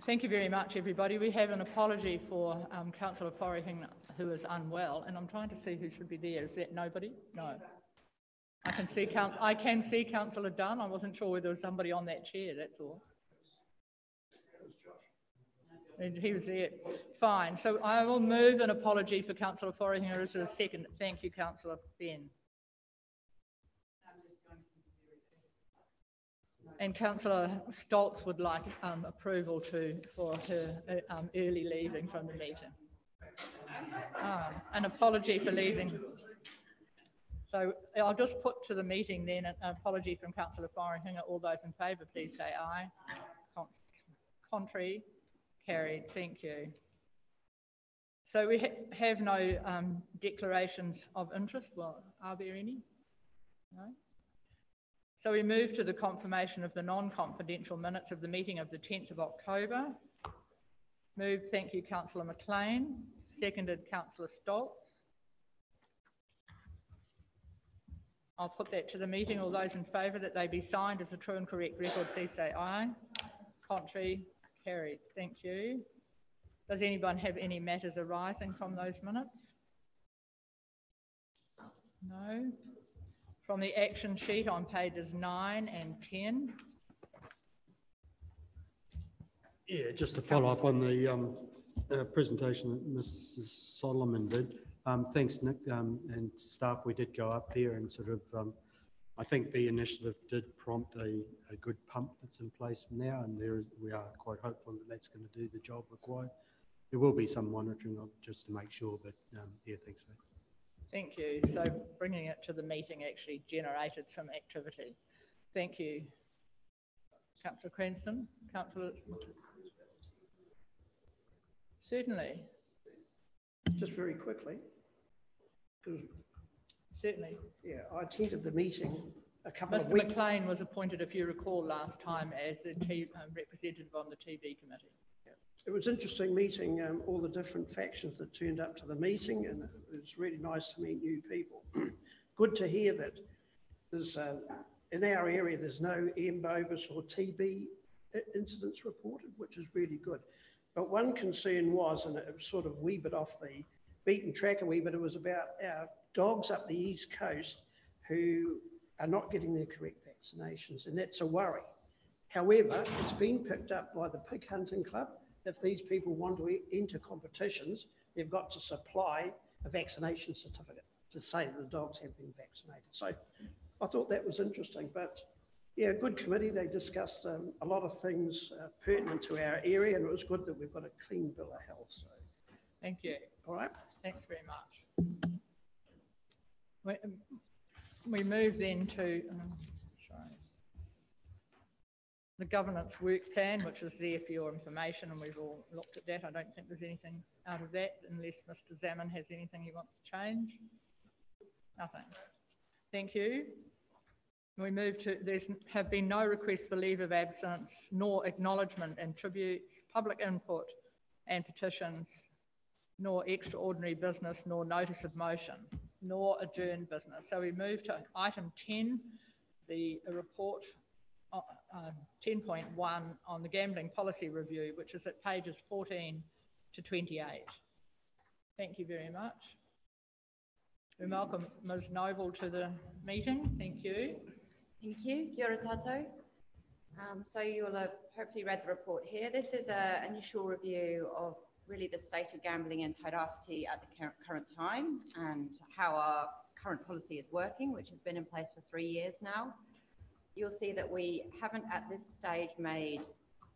Thank you very much, everybody. We have an apology for Councillor Forrehing, who is unwell, and I'm trying to see who should be there. Is that nobody? No. I can see Councillor Dunn. I wasn't sure whether there was somebody on that chair, that's all. And he was there. Fine. So I will move an apology for Councillor Forrehing. Is there a second? Thank you, Councillor Ben. And Councillor Stoltz would like approval for her early leaving from the meeting. An apology for leaving. So I'll just put to the meeting then an apology from Councillor Forrehing. All those in favour, please say aye. Contrary, carried. Thank you. So we have no declarations of interest. Well, are there any? No? So we move to the confirmation of the non-confidential minutes of the meeting of the 10th of October. Moved, thank you, Councillor McLean. Seconded, Councillor Stoltz. I'll put that to the meeting. All those in favour that they be signed as a true and correct record, please say aye. Contrary, carried. Thank you. Does anyone have any matters arising from those minutes? No. From the action sheet on pages 9 and 10. Yeah, just to follow up on the presentation that Mrs. Solomon did. Thanks, Nick, and staff. We did go up there and sort of, I think the initiative did prompt a good pump that's in place now, and we are quite hopeful that that's going to do the job required. There will be some monitoring of just to make sure, but yeah, thanks for that. Thank you. So bringing it to the meeting actually generated some activity. Thank you. Councillor Cranston, Councillor. Certainly. Just very quickly. Certainly. Yeah, I attended the meeting a couple of weeks. Mr. McLean was appointed, if you recall, last time as the representative on the TV committee. It was an interesting meeting, all the different factions that turned up to the meeting, and it was really nice to meet new people. Good to hear that there's, in our area, there's no M. bovis or TB incidents reported, which is really good. But one concern was, and it was sort of a wee bit off the beaten track a wee bit, it was about our dogs up the East Coast who are not getting their correct vaccinations, and that's a worry. However, it's been picked up by the Pig Hunting Club. If these people want to enter competitions, they've got to supply a vaccination certificate to say that the dogs have been vaccinated. So I thought that was interesting, but yeah, good committee. They discussed a lot of things pertinent to our area, and it was good that we've got a clean bill of health. So thank you. All right. Thanks very much. We move then to the governance work plan, which is there for your information, and we've all looked at that. I don't think there's anything out of that, unless Mr. Zaman has anything he wants to change. Nothing. Thank you. We move to, there have been no requests for leave of absence, nor acknowledgement and tributes, public input and petitions, nor extraordinary business, nor notice of motion, nor adjourned business. So we move to item 10, the report 10.1 on the gambling policy review, which is at pages 14 to 28. Thank you very much. We welcome Ms. Noble to the meeting. Thank you. Thank you. Kia ora tātou. So you will have hopefully read the report here. This is an initial review of really the state of gambling in Tairāwhiti at the current time and how our current policy is working, which has been in place for 3 years now. You'll see that we haven't at this stage made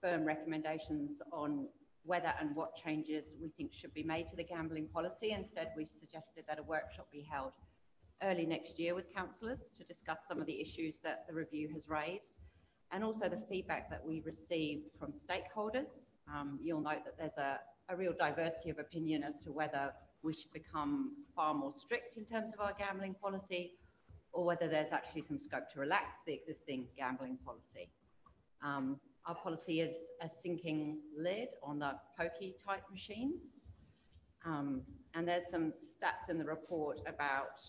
firm recommendations on whether and what changes we think should be made to the gambling policy. Instead, we've suggested that a workshop be held early next year with councillors to discuss some of the issues that the review has raised, and also the feedback that we received from stakeholders. You'll note that there's a real diversity of opinion as to whether we should become far more strict in terms of our gambling policy, or whether there's actually some scope to relax the existing gambling policy. Our policy is a sinking lid on the pokey type machines. And there's some stats in the report about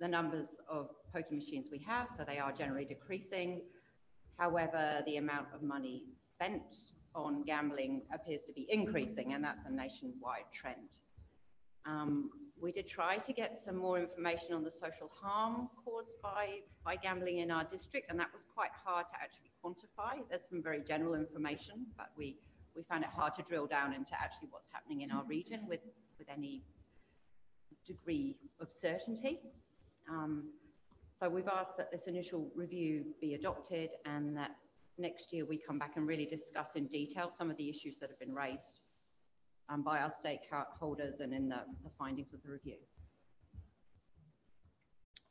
the numbers of pokie machines we have, so they are generally decreasing. However, the amount of money spent on gambling appears to be increasing, and that's a nationwide trend. We did try to get some more information on the social harm caused by gambling in our district, and that was quite hard to actually quantify. There's some very general information, but we found it hard to drill down into actually what's happening in our region with any degree of certainty. So we've asked that this initial review be adopted and that next year we come back and really discuss in detail some of the issues that have been raised by our stakeholders and in the findings of the review.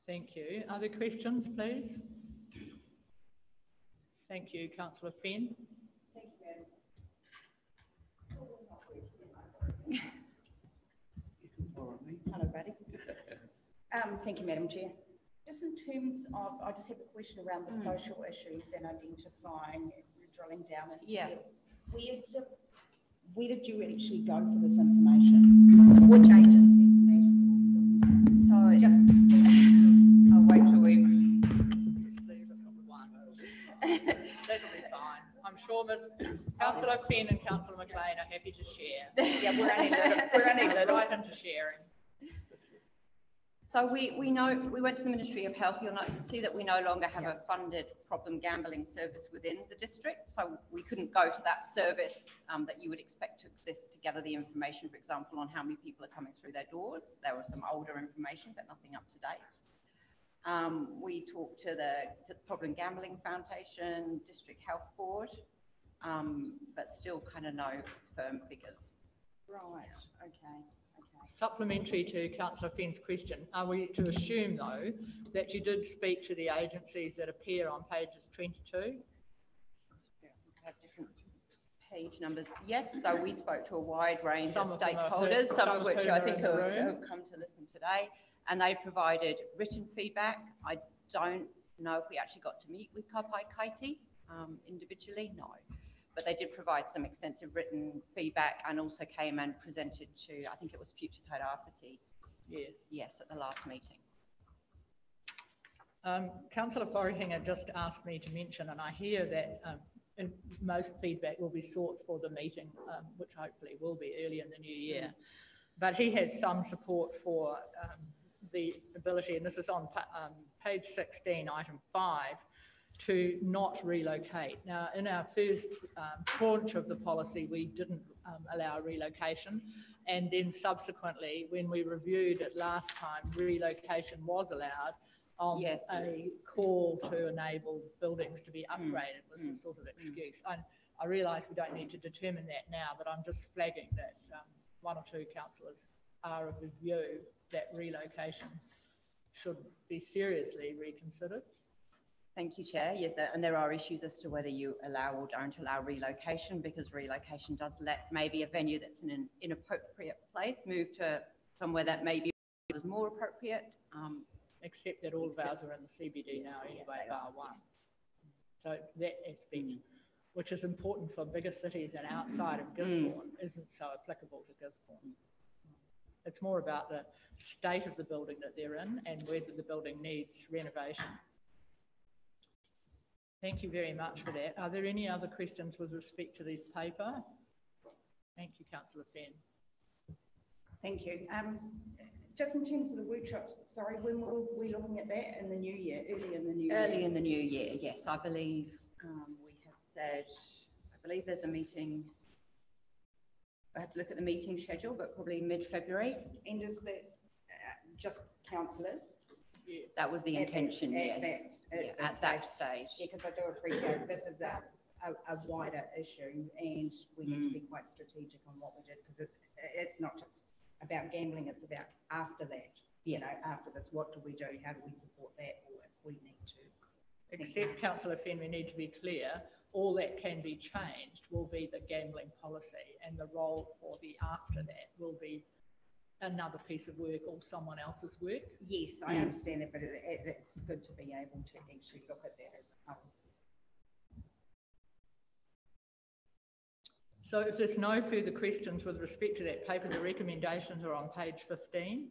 Thank you. Other questions, please? Thank you, Councillor Fenn. Thank you, Hello, Brady. Thank you, Madam Chair. Just in terms of, I just have a question around the social issues and identifying, drilling down into it. Where did you actually go for this information? Which agencies? So just, I'll wait till we... Just leave it from one. That'll be fine. I'm sure Councillor Fenn and Councillor McLean are happy to share. Yeah, we're only little. Right into sharing. So we went to the Ministry of Health. You'll see that we no longer have a funded problem gambling service within the district. So we couldn't go to that service that you would expect to exist to gather the information, for example, on how many people are coming through their doors. There was some older information, but nothing up to date. We talked to the Problem Gambling Foundation, District Health Board, but still kind of no firm figures. Right, okay. Supplementary to Councillor Fenn's question, are we to assume, though, that you did speak to the agencies that appear on pages 22? Have different page numbers. Yes, so we spoke to a wide range of Some stakeholders, some of which I think have come to listen today, and they provided written feedback. I don't know if we actually got to meet with Kapai Kaiti individually, no. But they did provide some extensive written feedback and also came and presented to, I think it was Future Tairāwhiti. Yes, at the last meeting. Councillor Forrihinger just asked me to mention, and I hear that most feedback will be sought for the meeting, which hopefully will be early in the new year. But he has some support for the ability, and this is on page 16, item 5, to not relocate. Now, in our first tranche of the policy, we didn't allow relocation. And then subsequently, when we reviewed it last time, relocation was allowed on a call to enable buildings to be upgraded was the sort of excuse. I realise we don't need to determine that now, but I'm just flagging that one or two councillors are of the view that relocation should be seriously reconsidered. Thank you, Chair. Yes, and there are issues as to whether you allow or don't allow relocation, because relocation does let maybe a venue that's in an inappropriate place move to somewhere that maybe is more appropriate. Except that all of ours are in the CBD now anyway, bar one. So that aspect, which is important for bigger cities and outside of Gisborne, isn't so applicable to Gisborne. It's more about the state of the building that they're in and whether the building needs renovation. Thank you very much for that. Are there any other questions with respect to this paper? Thank you, Councillor Fenn. Thank you. Just in terms of the workshops, sorry, when were we looking at that? In the new year, early in the new year? Early in the new year, yes. I believe we have said, I believe there's a meeting, I have to look at the meeting schedule, but probably mid-February. And is that just councillors? Yes. That was the intention, yes. At that stage. Yeah, because I do appreciate this is a wider issue and we need to be quite strategic on what we did, because it's not just about gambling, it's about after that. You know, after this, what do we do? How do we support that, or if we need to? Except, Councillor Fenn, we need to be clear, all that can be changed will be the gambling policy, and the role for the after that will be another piece of work or someone else's work. Yes, I understand that, but it's good to be able to actually look at that as a whole. So if there's no further questions with respect to that paper, the recommendations are on page 15.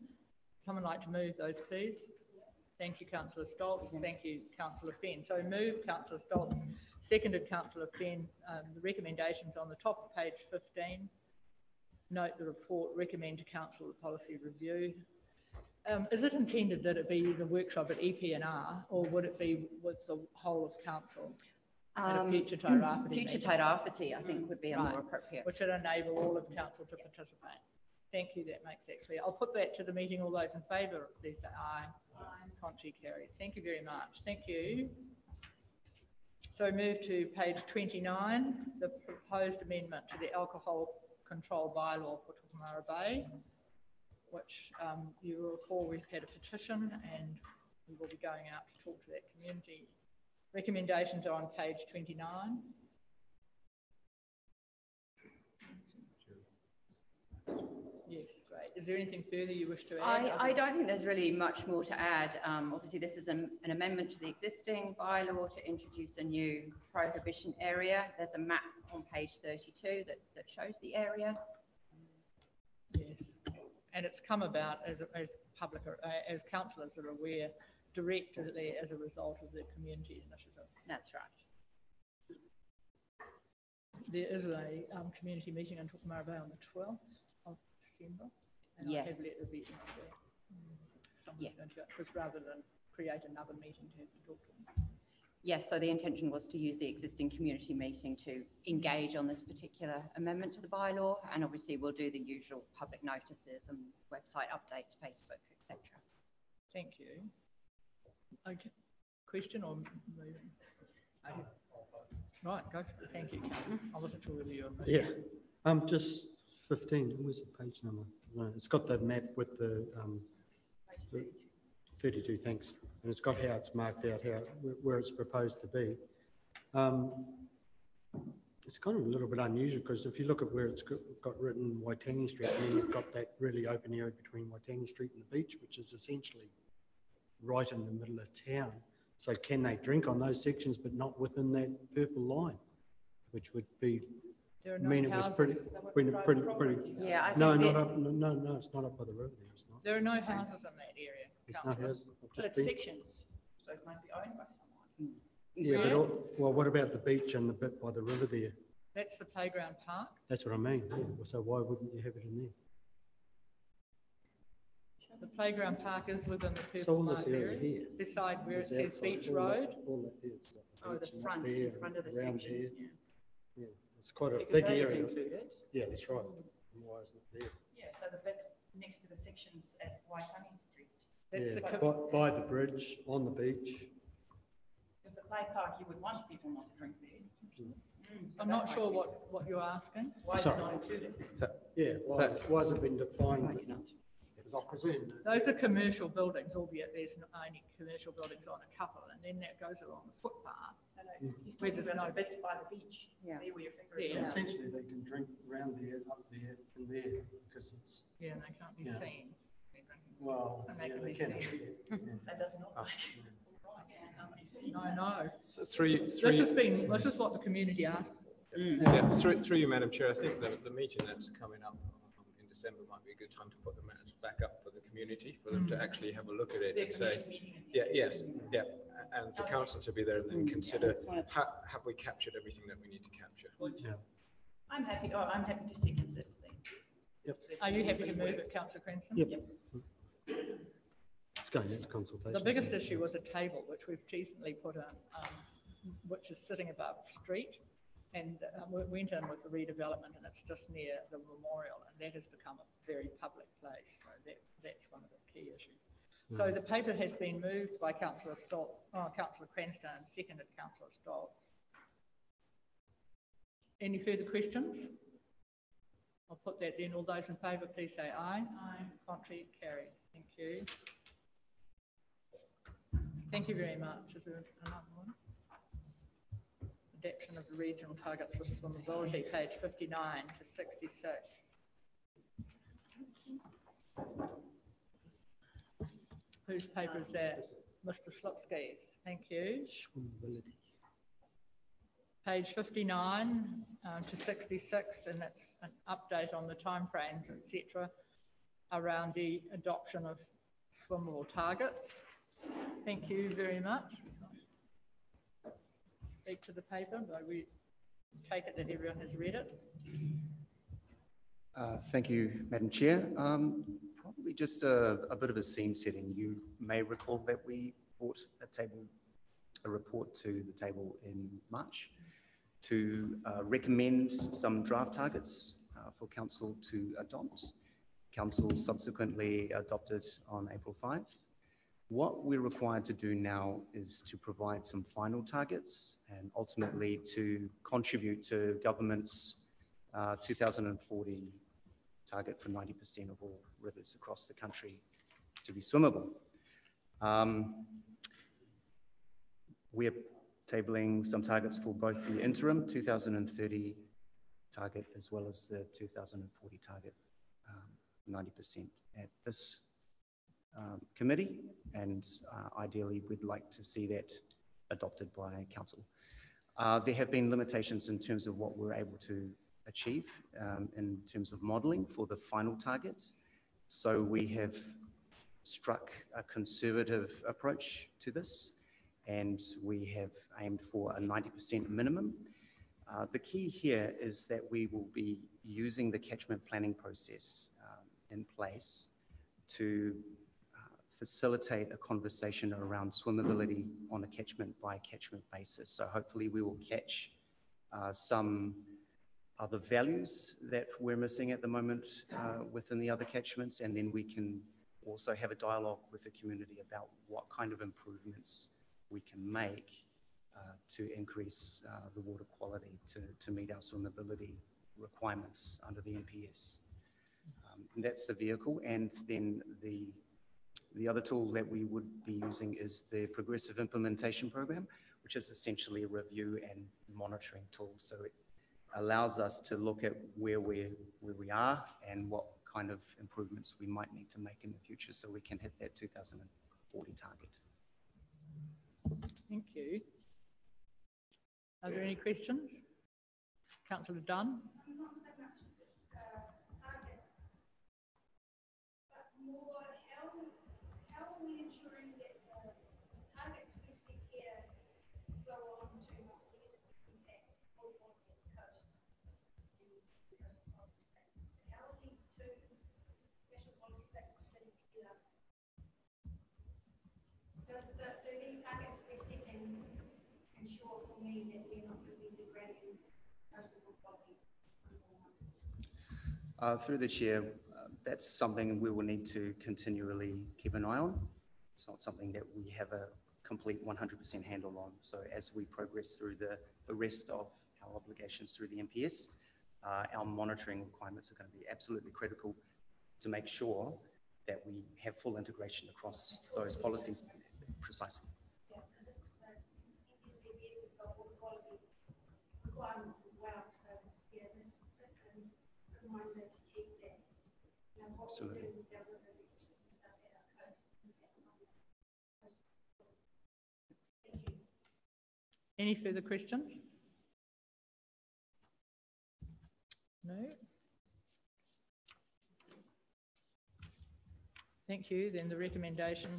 Someone like to move those, please? Thank you, councillor Stoltz. Thank you, councillor Fenn. So moved, councillor Stoltz, seconded, councillor Fenn. The recommendations on the top of page 15. Note the report, recommend to council the policy review. Is it intended that it be the workshop at EP&R, or would it be with the whole of council at a future Tairāwhiti Future meeting? Tairāwhiti, I think, would be a Right. more appropriate. Which would enable all of council to participate. Thank you, that makes that clear. I'll put that to the meeting. All those in favour, please say aye. Aye. Contrary carried. Thank you very much. Thank you. So move to page 29, the proposed amendment to the alcohol control bylaw for Tukumara Bay, which you will recall we've had a petition and we will be going out to talk to that community. Recommendations are on page 29. Yes, great. Is there anything further you wish to add? I don't think there's really much more to add. Obviously, this is an amendment to the existing bylaw to introduce a new prohibition area. There's a map on page 32 that shows the area. Yes, and it's come about as councillors are aware, directly as a result of the community initiative. That's right. There is a community meeting in Tukumara Bay on the 12th of December. And I have Yes. let the vet know that. Someone's Yeah. going to go, because rather than create another meeting to have to talk to them. Yes, so the intention was to use the existing community meeting to engage on this particular amendment to the bylaw, and obviously we'll do the usual public notices and website updates, Facebook, etc. Thank you. Okay, question or moving? Okay. Right, go for it. Thank you, Karen. I wasn't sure whether you were. Yeah, just 15, where's the page number? No, it's got the map with the 32, thanks. And it's got how it's marked out, where it's proposed to be. It's kind of a little bit unusual because if you look at where it's got written Waitangi Street, and then you've got that really open area between Waitangi Street and the beach, which is essentially right in the middle of town. So can they drink on those sections but not within that purple line, which would be, There are I no mean, it was pretty, houses. pretty. Yeah, I think No, the- not up, no, it's not up by the river there, it's not. There are no houses in that area. It's not councillor. houses. I've But just it's been- sections, so it might be owned by someone. Yeah, but, Really? well, what about the beach and the bit by the river there? That's the playground park. That's what I mean, yeah. So why wouldn't you have it in there? The playground park is within the So purple all this marked area area, here. beside where it is says outside, Beach all Road. that- All that there, it's got Oh, the beach and front, there in front of the and around sections, there. yeah. Yeah, it's quite a Because big that is area. included. Yeah, that's right. Why isn't it there? Yeah, so the bit next to the sections at Waitangi Street. That's the Yeah, co- by the bridge, on the beach. Because the play park, you would want people not to drink there. I'm not sure what you're asking. Why is it Sorry. not included? Yeah, why has it been defined? Because I presume that- Those are commercial buildings, albeit there's not only commercial buildings on a couple, and then that goes along the footpath. He's Where talking there's about no- the bit by the beach. Yeah. There where your finger is. Yeah. now. essentially they can drink around there, up there, and there, because it's, Yeah, and they can't be Yeah. seen. well, And they yeah, can they be can. seen. That does not like. Right, yeah, can't be seen. I know. So through, This is what the community asked. yeah, through you, Madam Chair, I think the meeting that's coming up in December might be a good time to put the matters back up for the community, for them to actually have a look at it Their and say, community meeting. yeah, yes, yeah, and for council to be there and then consider, that's one of the- have we captured everything that we need to capture? Yeah. I'm happy to second this thing. Are you happy to move it, councillor Cranston? Yep. It's going into consultation. The biggest issue was a table, which we've decently put in, which is sitting above the street. And we went in with the redevelopment, and it's just near the memorial, and that has become a very public place. So that's one of the key issues. So the paper has been moved by councillor Councillor Cranston, and seconded councillor Stoltz. Any further questions? I'll put that then. All those in favour, please say aye. Aye. Contrary, carried. Thank you. Thank you very much. Is there another one? Adoption of the regional targets for swimmability, page 59 to 66. Whose paper is that? Mr. Slipsky's. Thank you. Swimmability. Page 59 to 66, and that's an update on the timeframes, etc., around the adoption of swimmable targets. Thank you very much. Speak to the paper, but we take it that everyone has read it. Thank you, Madam Chair. Probably just a bit of a scene setting. You may recall that we brought a report to the table in March to recommend some draft targets for Council to adopt. Council subsequently adopted on April 5. What we're required to do now is to provide some final targets and ultimately to contribute to government's 2040 target for 90% of all rivers across the country to be swimmable. We're tabling some targets for both the interim 2030 target as well as the 2040 target, 90% at this committee, and ideally we'd like to see that adopted by Council. There have been limitations in terms of what we're able to achieve in terms of modelling for the final targets. So we have struck a conservative approach to this, and we have aimed for a 90% minimum. The key here is that we will be using the catchment planning process in place to facilitate a conversation around swimmability on a catchment by catchment basis. So hopefully we will catch some other values that we're missing at the moment within the other catchments, and then we can also have a dialogue with the community about what kind of improvements we can make to increase the water quality to meet our swimmability requirements under the NPS. And that's the vehicle, and then the other tool that we would be using is the Progressive Implementation Program, which is essentially a review and monitoring tool. So it allows us to look at where we are and what kind of improvements we might need to make in the future so we can hit that 2040 target. Thank you. Are there any questions? Councillor Dunn. Through the chair, that's something we will need to continually keep an eye on. It's not something that we have a complete 100% handle on. So as we progress through the rest of our obligations through the NPS, our monitoring requirements are going to be absolutely critical to make sure that we have full integration across those policies precisely. Yeah, because it's NPS has got all the quality requirements as well. So yeah, this just a reminder to keep that. You know, what absolutely. We do with our rivers, especially up at our coast. Thank you. Any further questions? No? Thank you. Then the recommendation,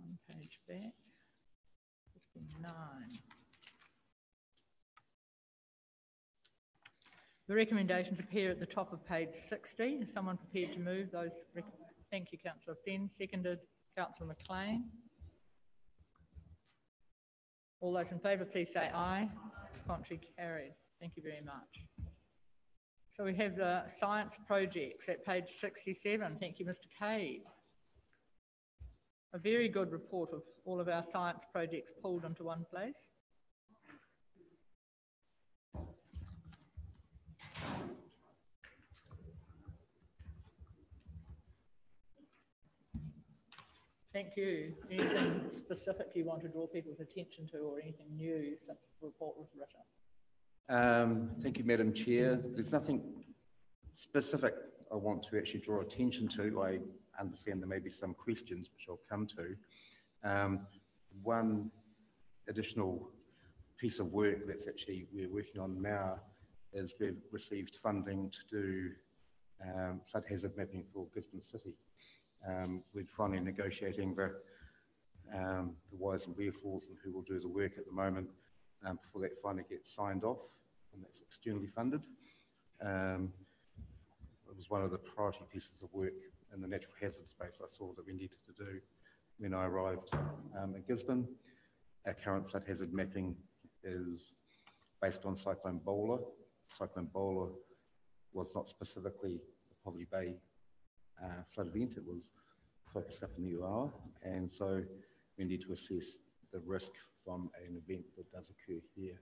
one page back, 59. The recommendations appear at the top of page 60. Is someone prepared to move those? Thank you, Councillor Fenn. Seconded, Councillor McLean. All those in favour, please say aye. Contrary carried. Thank you very much. So we have the science projects at page 67. Thank you, Mr. Cade. A very good report of all of our science projects pulled into one place. Thank you. Anything specific you want to draw people's attention to, or anything new since the report was written? Thank you, Madam Chair. There's nothing specific I want to actually draw attention to. I understand there may be some questions which I'll come to. One additional piece of work that's actually we're working on now is we've received funding to do flood hazard mapping for Gisborne City. We're finally negotiating the whys and wherefores and who will do the work at the moment before that finally gets signed off, and that's externally funded. It was one of the priority pieces of work in the natural hazard space I saw that we needed to do when I arrived in Gisborne. Our current flood hazard mapping is based on Cyclone Bowler. Cyclone Bowler was not specifically the Poverty Bay flood event, it was focused up in the Uawa, and so we need to assess the risk from an event that does occur here.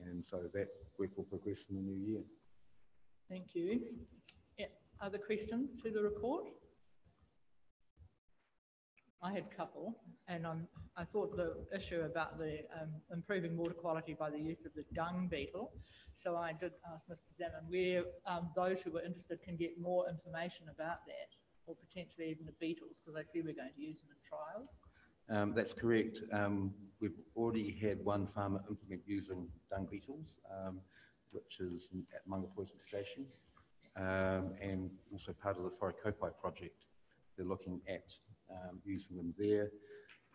And so that work will progress in the new year. Thank you. Yeah. Other questions to the report? I had a couple, and I thought the issue about the improving water quality by the use of the dung beetle. So I did ask Mr. Zaman where those who were interested can get more information about that, or potentially even the beetles, because I see we're going to use them in trials. That's correct. We've already had one farmer implement using dung beetles, which is at Mangapoiki Station, and also part of the Wharekopai project. They're looking at using them there.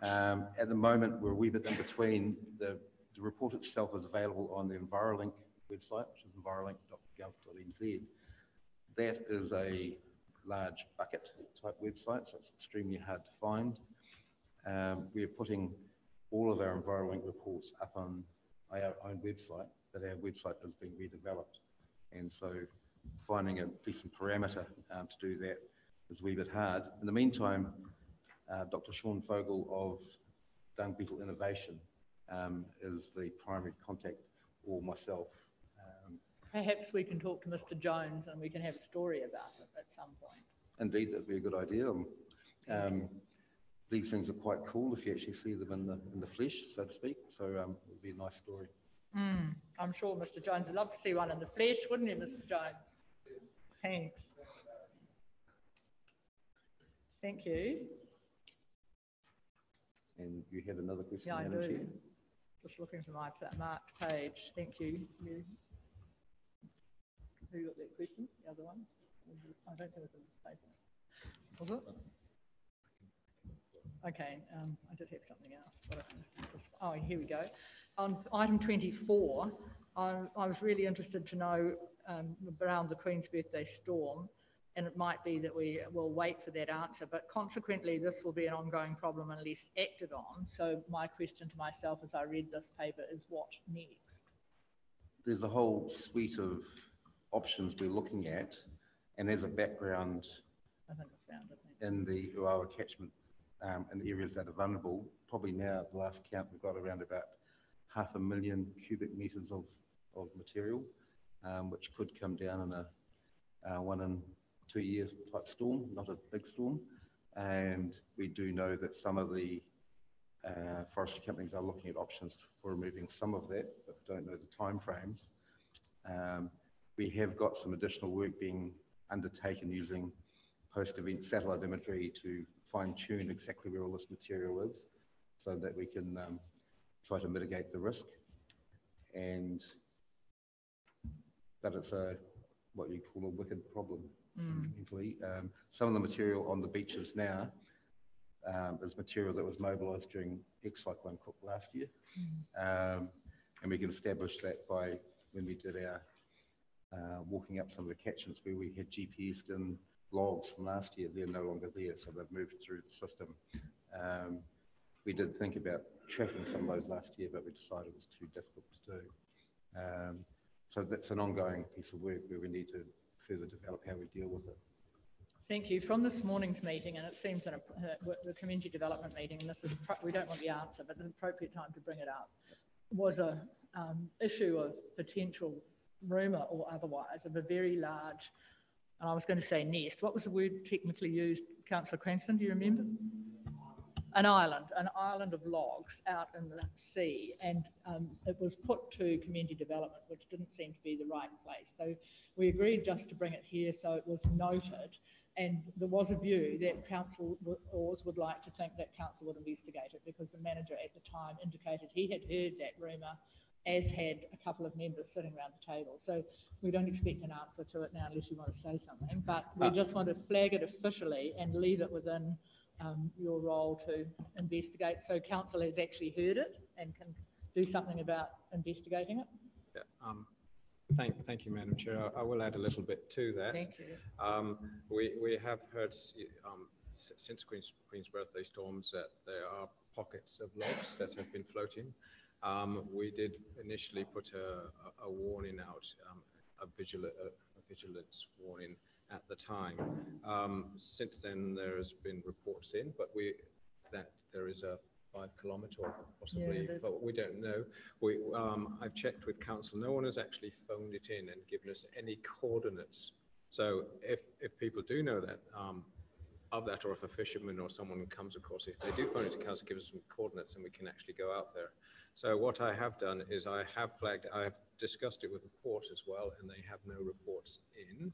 At the moment, we're a wee bit in between. The report itself is available on the Envirolink website, which is envirolink.gov.nz. That is a large bucket type website, so it's extremely hard to find. We're putting all of our Envirolink reports up on our own website, but our website is being redeveloped. And so finding a decent parameter to do that is a wee bit hard. In the meantime, Dr. Sean Fogel of Dung Beetle Innovation is the primary contact, or myself. Perhaps we can talk to Mr. Jones and we can have a story about it at some point. Indeed, that'd be a good idea. These things are quite cool if you actually see them in the flesh, so to speak. So it would be a nice story. I'm sure Mr. Jones would love to see one in the flesh, wouldn't you, Mr. Jones? Thanks. Thank you. And you had another question? Yeah, I Madam do. Chair? Just looking for my marked page. Thank you. Who got that question? The other one? I don't think it was in this paper. Was it? Okay, I did have something else. Oh, here we go. On item 24, I was really interested to know around the Queen's Birthday storm, and it might be that we will wait for that answer, but consequently this will be an ongoing problem unless acted on. So my question to myself as I read this paper is what next? There's a whole suite of options we're looking at, and there's a background I think I found it. in the Uawa catchment in areas that are vulnerable. Probably now at the last count we've got around about 500,000 cubic metres of material, which could come down in a 1 in 2 years type storm, not a big storm. And we do know that some of the forestry companies are looking at options for removing some of that, but don't know the timeframes. We have got some additional work being undertaken using post-event satellite imagery to fine-tune exactly where all this material is, so that we can try to mitigate the risk. But it's what you call a wicked problem. Fundamentally. Some of the material on the beaches now is material that was mobilised during ex-Cyclone Cook last year. And we can establish that by when we did our walking up some of the catchments where we had GPS'd in logs from last year. They're no longer there, so they've moved through the system. We did think about tracking some of those last year, but we decided it was too difficult to do. So that's an ongoing piece of work where we need to further develop how we deal with it. Thank you. From this morning's meeting, and it seems in the community development meeting, and this is we don't want the answer, but an appropriate time to bring it up, was a issue of potential rumour or otherwise of a very large, and I was going to say nest. What was the word technically used, Councillor Cranston? Do you remember? An island of logs out in the sea, and it was put to community development, which didn't seem to be the right place. So we agreed just to bring it here, so it was noted, and there was a view that council would like to think that council would investigate it, because the manager at the time indicated he had heard that rumour as had a couple of members sitting around the table. So we don't expect an answer to it now unless you want to say something, but we just want to flag it officially and leave it within your role to investigate. So council has actually heard it and can do something about investigating it. Yeah, thank you, Madam Chair. I will add a little bit to that. Thank you. We have heard since Queen's birthday storms that there are pockets of logs that have been floating. We did initially put a warning out, a vigilance warning at the time. Since then, there has been reports in, but that there is a 5 kilometre or possibly, but we don't know. I've checked with council. No one has actually phoned it in and given us any coordinates. So if people do know that of that, or if a fisherman or someone comes across it, if they do phone it to council, give us some coordinates, and we can actually go out there. So what I have done is I have discussed it with the port as well, and they have no reports in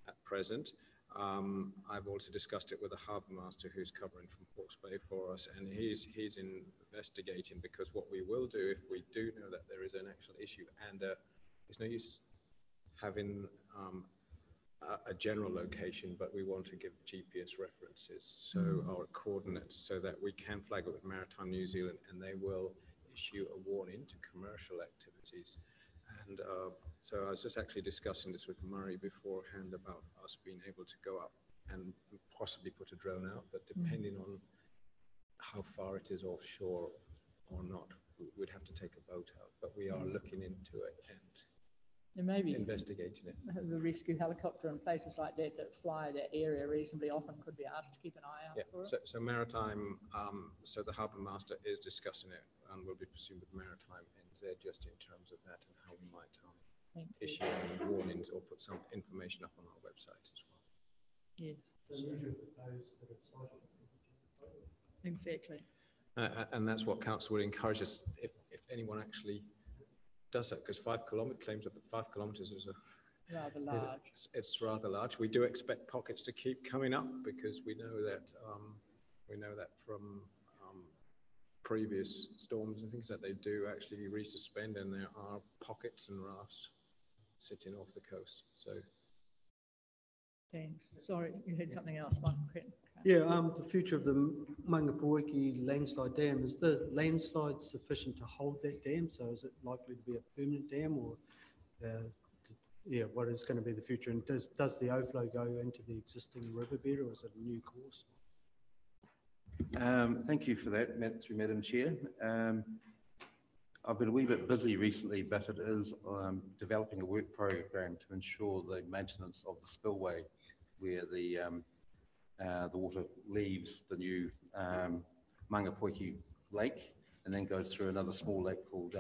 at present. I've also discussed it with the harbour master who's covering from Hawke's Bay for us, and he's investigating, because what we will do if we do know that there is an actual issue, and there's no use having a general location, but we want to give GPS references, so our coordinates, so that we can flag it with Maritime New Zealand, and they will issue a warning to commercial activities. And so I was just actually discussing this with Murray beforehand about us being able to go up and possibly put a drone out, but depending on how far it is offshore or not, we'd have to take a boat out. But we are looking into it and maybe investigating it. The rescue helicopter and places like that that fly that area reasonably often could be asked to keep an eye out for it. So Maritime, so the harbour master is discussing it, and we'll be pursuing with Maritime NZ just in terms of that and how we might issue any warnings or put some information up on our website as well. Yes. Exactly. And that's what council would encourage us, if anyone actually does that, because 5 kilometre claims that 5 kilometres is rather large. It's rather large. We do expect pockets to keep coming up, because we know that from previous storms and things that they do actually resuspend, and there are pockets and rafts sitting off the coast. So thanks. Sorry, you had something else, Michael. Yeah, the future of the Mangapoiki landslide dam, is the landslide sufficient to hold that dam? So is it likely to be a permanent dam, or what is going to be the future? And does the overflow go into the existing riverbed, or is it a new course? Thank you for that, Madam Chair. I've been a wee bit busy recently, but it is developing a work program to ensure the maintenance of the spillway, where the water leaves the new Mangapoiki Lake and then goes through another small lake called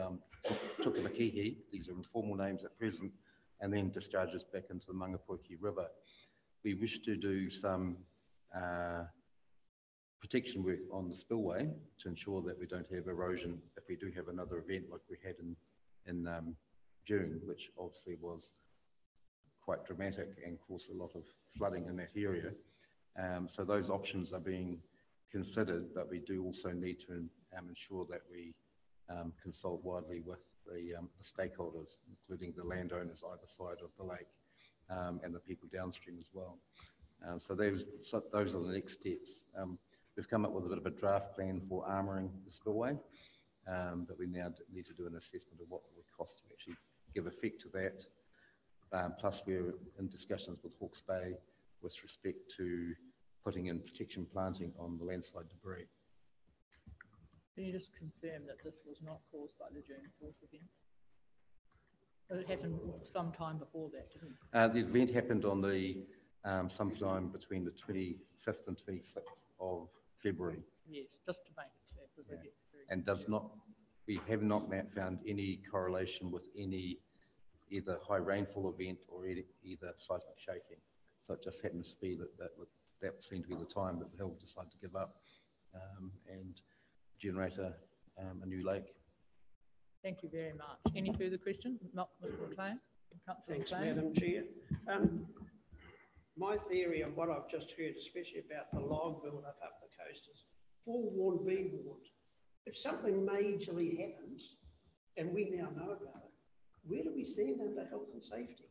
Tukamakihi. These are informal names at present, and then discharges back into the Mangapoiki River. We wish to do some protection work on the spillway to ensure that we don't have erosion if we do have another event like we had in June, which obviously was quite dramatic and caused a lot of flooding in that area. So those options are being considered, but we do also need to ensure that we consult widely with the stakeholders, including the landowners either side of the lake and the people downstream as well. So those are the next steps. We've come up with a bit of a draft plan for armouring the spillway, but we now need to do an assessment of what it would cost to actually give effect to that. Plus, we're in discussions with Hawke's Bay with respect to putting in protection planting on the landslide debris. Can you just confirm that this was not caused by the June 4th event? It happened sometime before that, didn't it? The event happened on the sometime between the 25th and 26th of February. Yes, just to make it clear. Yeah. And we have not found any correlation with any either high rainfall event or either seismic shaking. So it just happens to be that seemed to be the time that the hill decided to give up and generate a new lake. Thank you very much. Any further questions? Not Mr. McLean? Thanks, Madam Chair. My theory of what I've just heard, especially about the log build-up up the coast, is forewarned, be warned. If something majorly happens, and we now know about it, where do we stand under health and safety?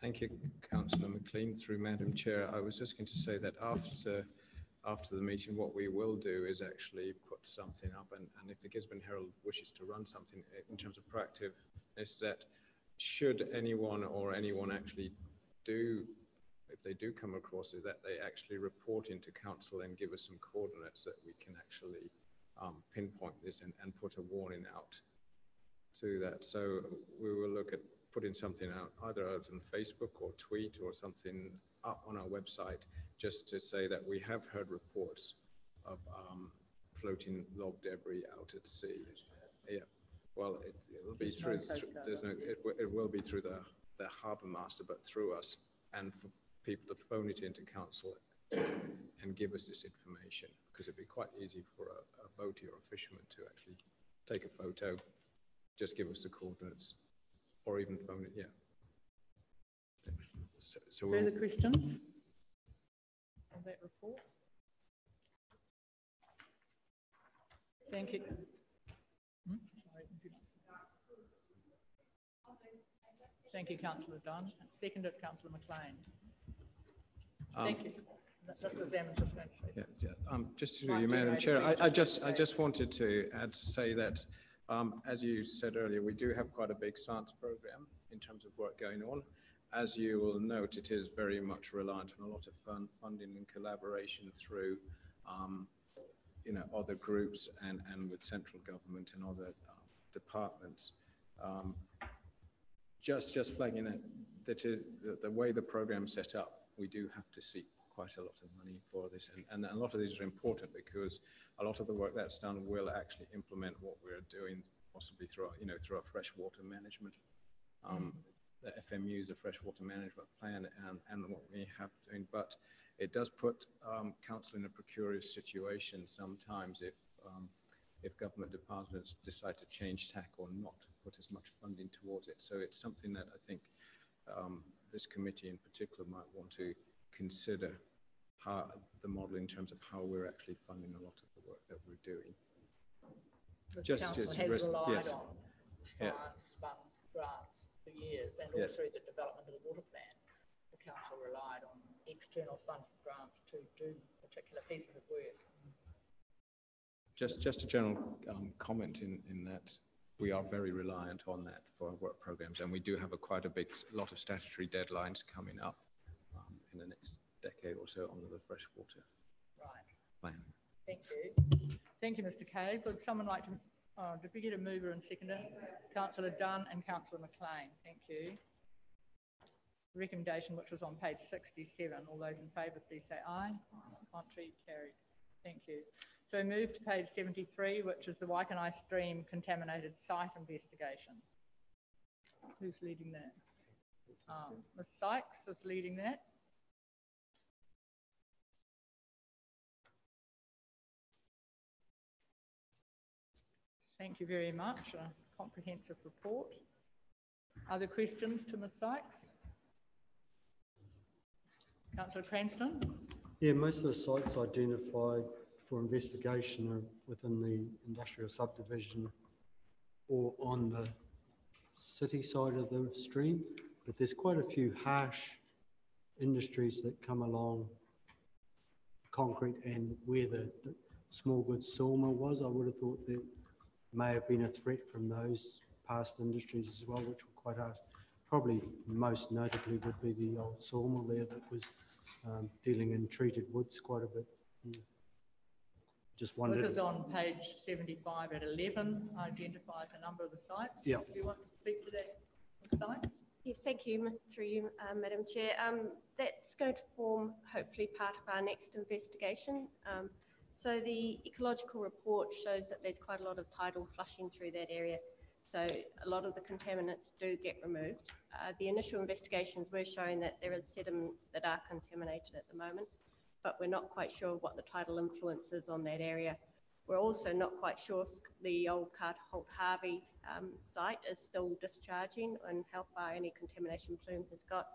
Thank you, Councillor McLean. Through Madam Chair, I was just going to say that after the meeting, what we will do is actually put something up, and if the Gisborne Herald wishes to run something in terms of proactiveness, that should anyone actually do, if they do come across it, that they actually report into council and give us some coordinates that we can actually pinpoint this and put a warning out to that. So we will look at putting something out, either out on Facebook or tweet or something up on our website, just to say that we have heard reports of floating log debris out at sea. Yeah, well, it'll be through, it will be through the harbour master, but through us, and for people to phone it into council and give us this information, because it'd be quite easy for a boatie or a fisherman to actually take a photo, just give us the coordinates, or even phone it. Yeah. So Further questions on that report? Thank you. Sorry. Thank you, Councillor Dunn. Seconded, Councillor McLean. Thank you. Mr. Zaman just going to say. Just through you, Madam Chair, I just wanted to add to say that, as you said earlier, we do have quite a big science program in terms of work going on. As you will note, it is very much reliant on a lot of funding and collaboration through, other groups and with central government and other departments. Just flagging that is the way the program's set up, we do have to seek quite a lot of money for this, and a lot of these are important because a lot of the work that's done will actually implement what we're doing, possibly through our freshwater management. The FMU is a freshwater management plan, and what we have doing, but it does put council in a precarious situation sometimes if government departments decide to change tack or not put as much funding towards it. So it's something that I think this committee in particular might want to consider how the model in terms of how we're actually funding a lot of the work that we're doing. The council has relied on science fund grants for years, and all through the development of the water plan, the council relied on external funding grants to do particular pieces of work. Just a general comment in that we are very reliant on that for our work programs, and we do have quite a lot of statutory deadlines coming up in the next decade or so under the freshwater plan. Thank you. Thank you, Mr. Cave. Would someone like to, did we get a mover and seconder? Councillor Dunn and Councillor McLean. Thank you. The recommendation, which was on page 67. All those in favour, please say aye. Contrary, carried. Thank you. So move to page 73, which is the Waikanae Stream contaminated site investigation. Who's leading that? Ms. Sykes is leading that. Thank you very much. A comprehensive report. Other questions to Ms. Sykes? Councillor Cranston? Yeah, most of the sites identified for investigation are within the industrial subdivision or on the city side of the stream, but there's quite a few harsh industries that come along concrete and where the small goods sawmill was. I would have thought there may have been a threat from those past industries as well, which were quite harsh. Probably most notably would be the old sawmill there that was dealing in treated woods quite a bit. Just wondered. This is on page 75 at 11, identifies a number of the sites. Yeah. Do you want to speak to that site? Yes, thank you, through you, Madam Chair. That's going to form hopefully part of our next investigation. So the ecological report shows that there's quite a lot of tidal flushing through that area. So a lot of the contaminants do get removed. The initial investigations were showing that there are sediments that are contaminated at the moment, but we're not quite sure what the tidal influence is on that area. We're also not quite sure if the old Carter Holt Harvey site is still discharging and how far any contamination plume has got.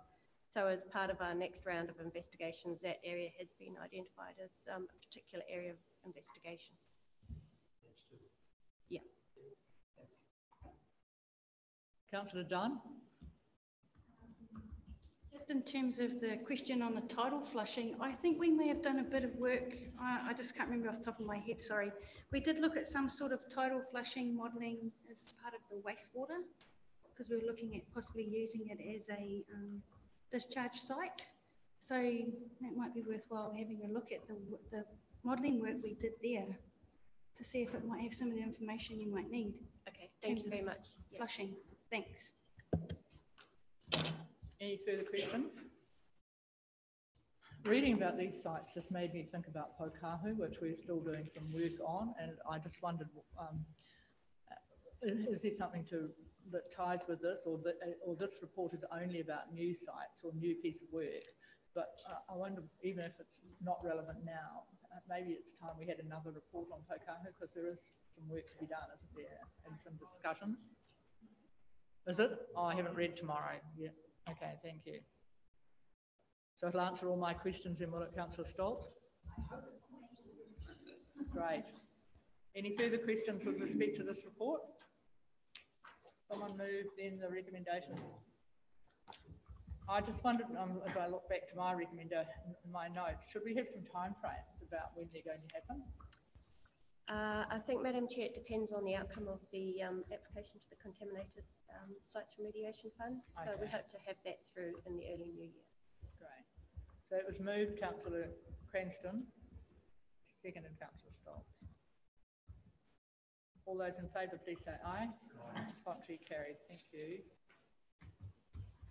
So as part of our next round of investigations, that area has been identified as a particular area of investigation. Councillor Dunn? Just in terms of the question on the tidal flushing, I think we may have done a bit of work. I just can't remember off the top of my head, sorry. We did look at some sort of tidal flushing modelling as part of the wastewater, because we were looking at possibly using it as a discharge site. So that might be worthwhile having a look at the modelling work we did there to see if it might have some of the information you might need. Okay, thank you very much. Yeah. Flushing, thanks. Any further questions? Reading about these sites just made me think about Pokahu, which we're still doing some work on, and I just wondered, is there something that ties with this, or this report is only about new sites or new piece of work? But I wonder, even if it's not relevant now, maybe it's time we had another report on Pokahu, because there is some work to be done, isn't there, and some discussion. Is it? Oh, I haven't read tomorrow yet. Okay, thank you. So it'll answer all my questions then, will it, Councillor Stoltz? Great. Any further questions with respect to this report? Someone move then the recommendation. I just wondered, as I look back to my recommendation, my notes, should we have some time frames about when they're going to happen? I think, Madam Chair, it depends on the outcome of the application to the Contaminated Sites Remediation Fund. So we hope to have that through in the early new year. Great. So it was moved, Councillor Cranston, seconded Councillor Stoll. All those in favour, please say aye. Contrary carried. Thank you.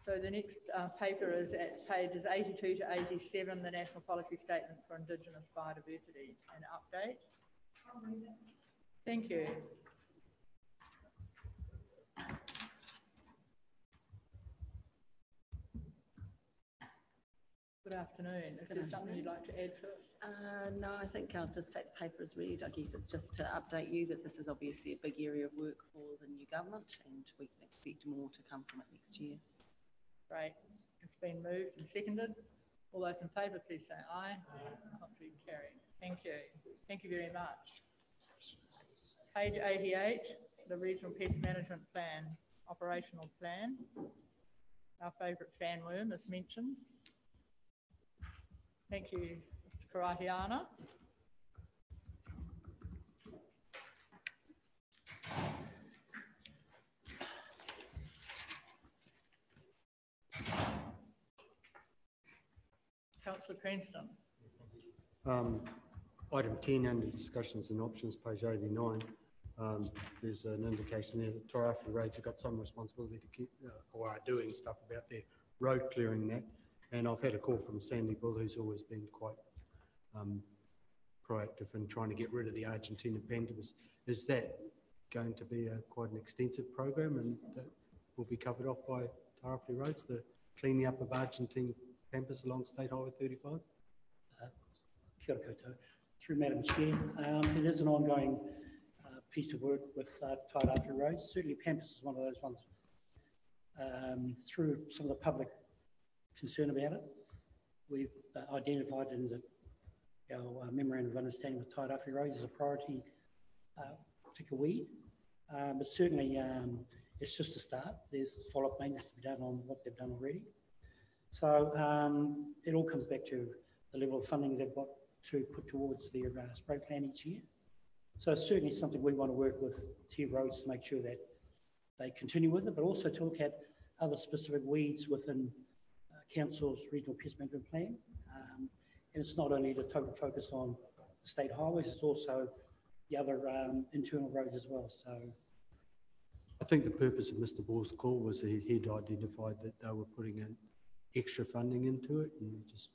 So the next paper is at pages 82 to 87, the National Policy Statement for Indigenous Biodiversity, an update. Thank you. Good afternoon. Is there something you'd like to add to it? No, I think I'll just take the paper as read. I guess it's just to update you that this is obviously a big area of work for the new government, and we can expect more to come from it next year. Great. It's been moved and seconded. All those in favour, please say aye. Contrary carried. Thank you. Thank you very much. Page 88, the Regional Pest Management Plan, Operational Plan. Our favourite fanworm is mentioned. Thank you, Mr. Karahiana. Councillor Cranston. Item 10 under discussions and options, page 89. There's an indication there that Tairawhiti Roads have got some responsibility to keep, or are doing stuff about their road clearing that. And I've had a call from Sandy Bull, who's always been quite proactive in trying to get rid of the Argentina pampas. Is that going to be quite an extensive program, and that will be covered off by Tairawhiti Roads, the cleaning up of Argentine pampas along State Highway 35? Kia ora koutou. Through Madam Chair, it is an ongoing piece of work with Tairawhiti Roads. Certainly Pampas is one of those ones. Through some of the public concern about it, we've identified in our memorandum of understanding with Tairawhiti Roads as a priority particular weed. But certainly it's just a start. There's follow-up maintenance to be done on what they've done already. So it all comes back to the level of funding they've got to put towards their spray plan each year. So it's certainly something we want to work with Tier Roads to make sure that they continue with it, but also to look at other specific weeds within Council's Regional Pest Management Plan. And it's not only the total focus on the state highways, it's also the other internal roads as well. So I think the purpose of Mr. Bull's call was that he'd identified that they were putting in extra funding into it, and we just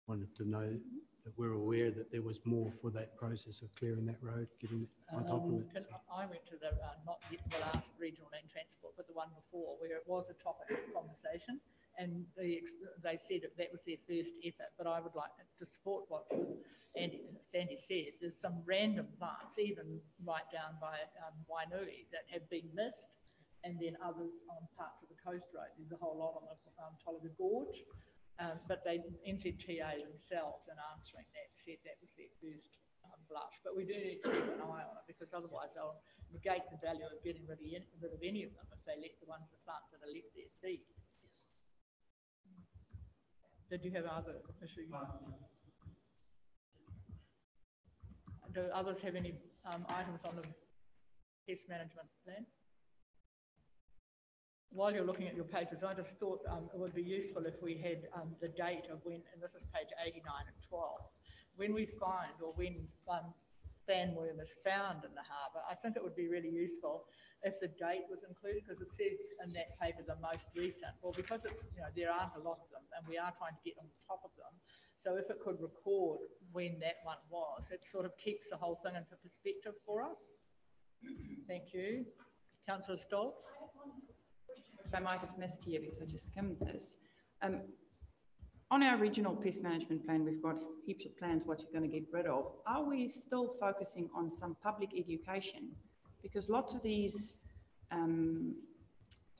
wanted to know that we're aware that there was more for that process of clearing that road, getting on top of it. I went to the, not the last regional land transport, but the one before, where it was a topic of conversation, and they said that was their first effort. But I would like to support what Sandy says. There's some random plants, even right down by Wainui, that have been missed, and then others on parts of the coast road. There's a whole lot on the Tolaga Gorge. But NZTA themselves, in answering that, said that was their first blush. But we do need to keep an eye on it, because otherwise they'll negate the value of getting rid of any of them if they let the plants that are left there seed. Yes. Did you have other issues? Do others have any items on the pest management plan? While you're looking at your papers, I just thought it would be useful if we had the date of when, and this is page 89 and 12, when we find or when bandworm is found in the harbour. I think it would be really useful if the date was included, because it says in that paper the most recent. Well, because it's, there aren't a lot of them and we are trying to get on top of them. So if it could record when that one was, it sort of keeps the whole thing into perspective for us. Thank you. Councillor Stoltz. I might have missed here because I just skimmed this. On our regional pest management plan, we've got heaps of plans what you're going to get rid of. Are we still focusing on some public education? Because lots of these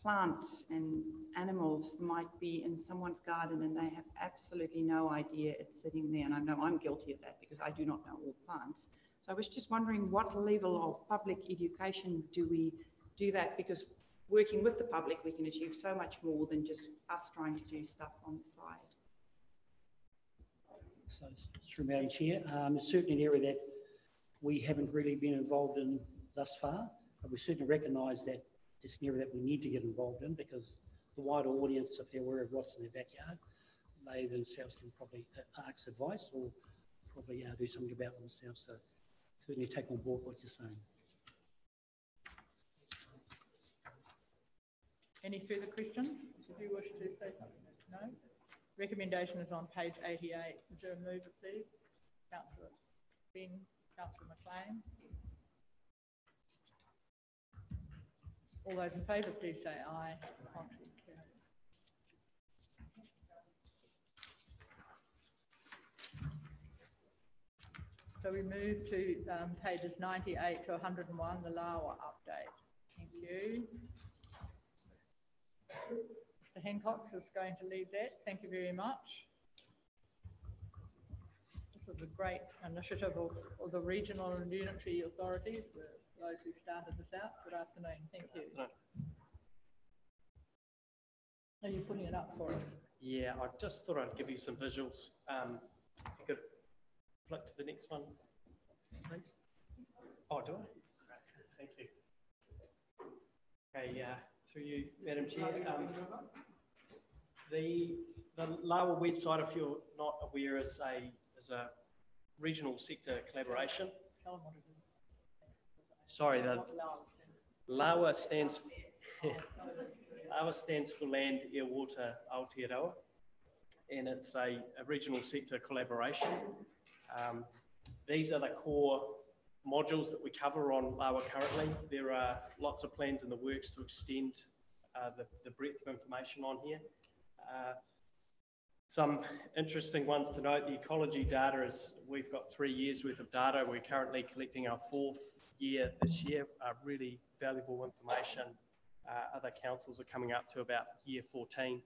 plants and animals might be in someone's garden and they have absolutely no idea it's sitting there. And I know I'm guilty of that because I do not know all plants. So I was just wondering what level of public education do we do that? Because working with the public, we can achieve so much more than just us trying to do stuff on the side. So, through Madam Chair, it's certainly an area that we haven't really been involved in thus far, but we certainly recognise that it's an area that we need to get involved in, because the wider audience, if they're aware of what's in their backyard, they themselves can probably ask advice or probably do something about themselves. So certainly take on board what you're saying. Any further questions? Did you wish to say something? No? Recommendation is on page 88. Is there a mover, please? Councillor Ben, Councillor McLean. All those in favour, please say aye. Contrary, carried. So we move to pages 98 to 101, the Lawa update. Thank you. Mr. Hancock is going to lead that. Thank you very much. This is a great initiative of the regional and unitary authorities, those who started this out. Good afternoon. Thank you. Are you putting it up for us? Yeah, I just thought I'd give you some visuals. If you could flick to the next one, please. Oh, do I? Thank you. Okay, through you, Madam Chair. The Lawa website, if you're not aware, is a regional sector collaboration. Tell them what it is. Sorry, the Lawa stands for Land, Air, Water, Aotearoa, and it's a regional sector collaboration. These are the core modules that we cover on Lawa currently. There are lots of plans in the works to extend the breadth of information on here. Some interesting ones to note, the ecology data is, we've got 3 years worth of data. We're currently collecting our 4th year this year, really valuable information. Other councils are coming up to about year 14,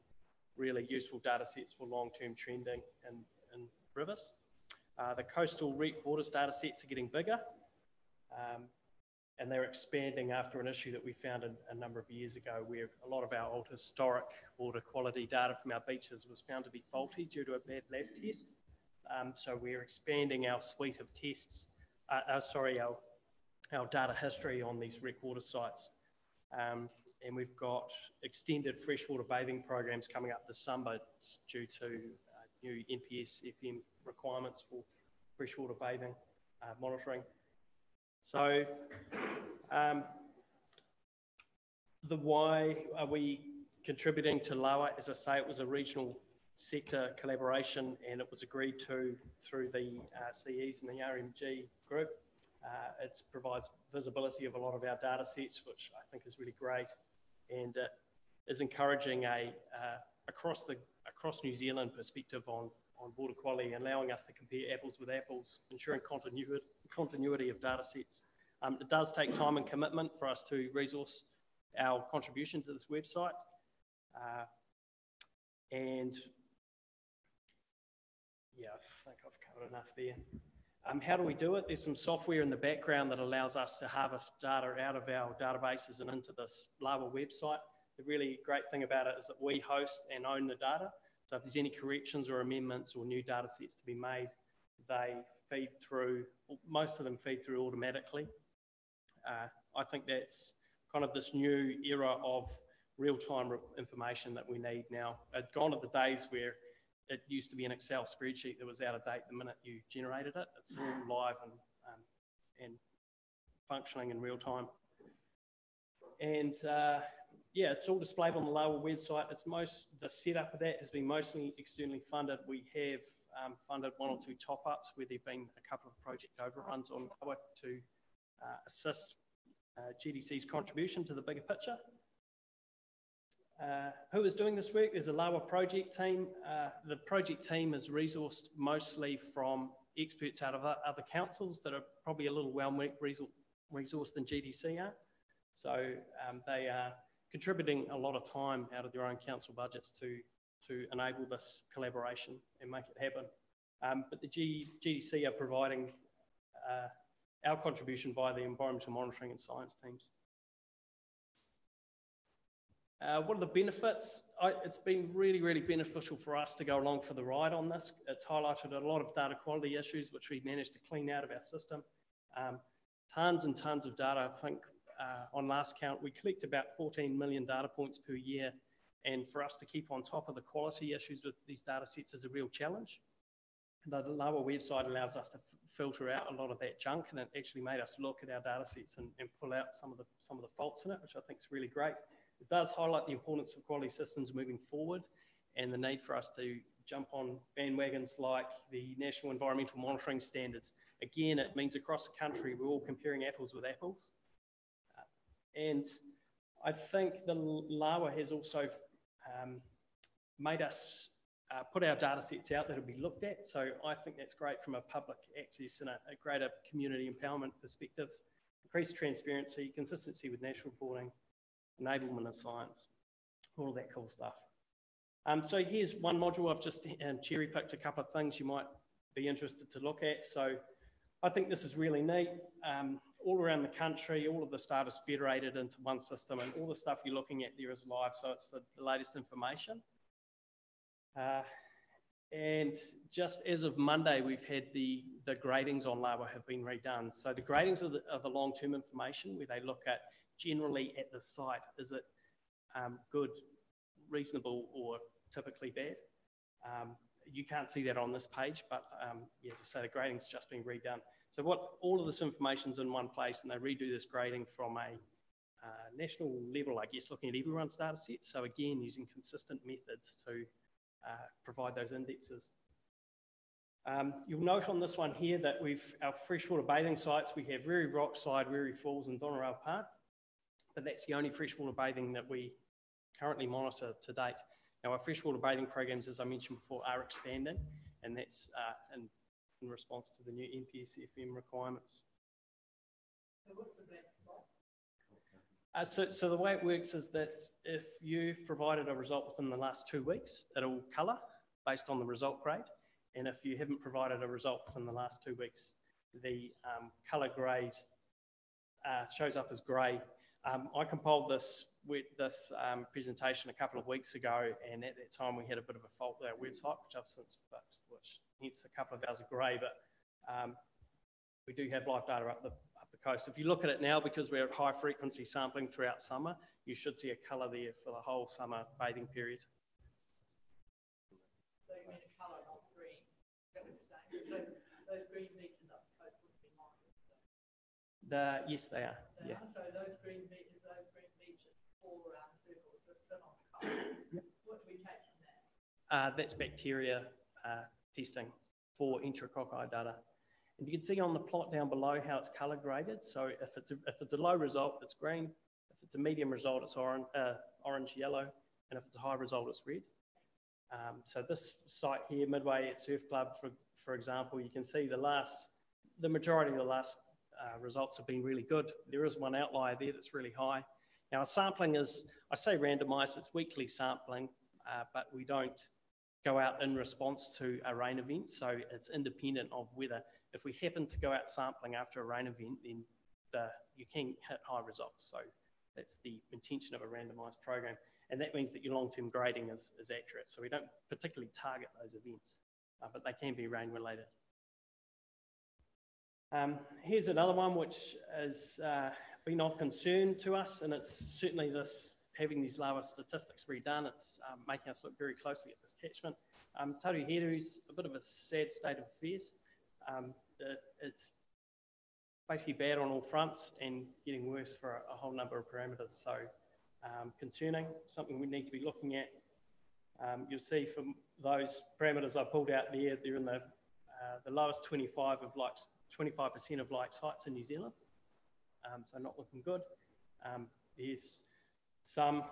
really useful data sets for long-term trending in rivers. The coastal reef waters data sets are getting bigger, and they're expanding after an issue that we found a number of years ago, where a lot of our old historic water quality data from our beaches was found to be faulty due to a bad lab test. So we're expanding our suite of tests, our data history on these rec water sites. And we've got extended freshwater bathing programs coming up this summer due to new NPS FM requirements for freshwater bathing monitoring. So the why are we contributing to Lawa? As I say, it was a regional sector collaboration, and it was agreed to through the CEs and the RMG group. It provides visibility of a lot of our data sets, which I think is really great, and is encouraging a across New Zealand perspective on water quality, and allowing us to compare apples with apples, ensuring continuity of data sets. It does take time and commitment for us to resource our contribution to this website. And yeah, I think I've covered enough there. How do we do it? There's some software in the background that allows us to harvest data out of our databases and into this LAWA website. The really great thing about it is that we host and own the data. So if there's any corrections or amendments or new data sets to be made, they feed through, most of them feed through automatically. I think that's kind of this new era of real-time information that we need now. Gone are the days where it used to be an Excel spreadsheet that was out of date the minute you generated it. It's all live and functioning in real time. And yeah, it's all displayed on the LAWA website. The setup of that has been mostly externally funded. We have funded 1 or 2 top-ups where there have been a couple of project overruns on LAWA to assist GDC's contribution to the bigger picture. Who is doing this work? There's a LAWA project team. The project team is resourced mostly from experts out of other councils that are probably a little well resourced than GDC are. So they are contributing a lot of time out of their own council budgets to enable this collaboration and make it happen. But the GDC are providing our contribution via the environmental monitoring and science teams. What are the benefits? It's been really, really beneficial for us to go along for the ride on this. It's highlighted a lot of data quality issues, which we managed to clean out of our system. Tons and tons of data. I think on last count, we collect about 14 million data points per year. And for us to keep on top of the quality issues with these data sets is a real challenge. The LAWA website allows us to filter out a lot of that junk, and it actually made us look at our data sets and pull out some of the faults in it, which I think is really great. It does highlight the importance of quality systems moving forward and the need for us to jump on bandwagons like the National Environmental Monitoring Standards. Again, it means across the country we're all comparing apples with apples. And I think the LAWA has also made us put our data sets out that will be looked at. So I think that's great from a public access and a greater community empowerment perspective. Increased transparency, consistency with national reporting, enablement of science, all of that cool stuff. So here's one module. I've just cherry picked a couple of things you might be interested to look at. So I think this is really neat. All around the country, all of this data is federated into one system, and all the stuff you're looking at there is live, so it's the latest information. And just as of Monday, we've had the gradings on LAWA have been redone. So the gradings of the long-term information, where they look at generally at the site, is it good, reasonable, or typically bad? You can't see that on this page, but as I say, the grading's just been redone. So all of this information's in one place, and they redo this grading from a national level, I guess, looking at everyone's data sets. So again, using consistent methods to provide those indexes. You'll note on this one here that our freshwater bathing sites, we have Weary Rockside, Weary Falls, and Doneraile Park, but that's the only freshwater bathing that we currently monitor to date. Now, our freshwater bathing programs, as I mentioned before, are expanding, and that's in response to the new NPSFM requirements. So what's the black spot? So the way it works is that if you've provided a result within the last 2 weeks, it'll colour based on the result grade. And if you haven't provided a result within the last 2 weeks, the colour grade shows up as grey. I compiled this presentation a couple of weeks ago, and at that time we had a bit of a fault with our website, which I've since fixed, which hence a couple of hours of grey, but we do have live data up the coast. If you look at it now, because we're at high frequency sampling throughout summer, you should see a colour there for the whole summer bathing period. So you mean a colour, not green? Is that what you're saying? So those green beaches up the coast would be monitored? Yes, they are. Yeah. So those green beaches, all around circles that sit on the coast. Yep. What do we take from that? That's bacteria testing for enterococci data. And you can see on the plot down below how it's colour graded. So if it's a low result, it's green. If it's a medium result, it's orange yellow. And if it's a high result, it's red. So this site here, Midway at Surf Club, for example, you can see the majority of the last results have been really good. There is one outlier there that's really high. Now, our sampling is, I say randomised, it's weekly sampling, but we don't go out in response to a rain event. So it's independent of whether, if we happen to go out sampling after a rain event, then you can hit high results. So that's the intention of a randomised program. And that means that your long-term grading is accurate. So we don't particularly target those events, but they can be rain related. Here's another one which has been of concern to us, and it's certainly having these lower statistics redone. It's making us look very closely at this catchment. Taruheru's a bit of a sad state of affairs. It's basically bad on all fronts and getting worse for a whole number of parameters. So concerning, something we need to be looking at. You'll see from those parameters I pulled out there, they're in the lowest 25% of like sites in New Zealand. So not looking good. There's some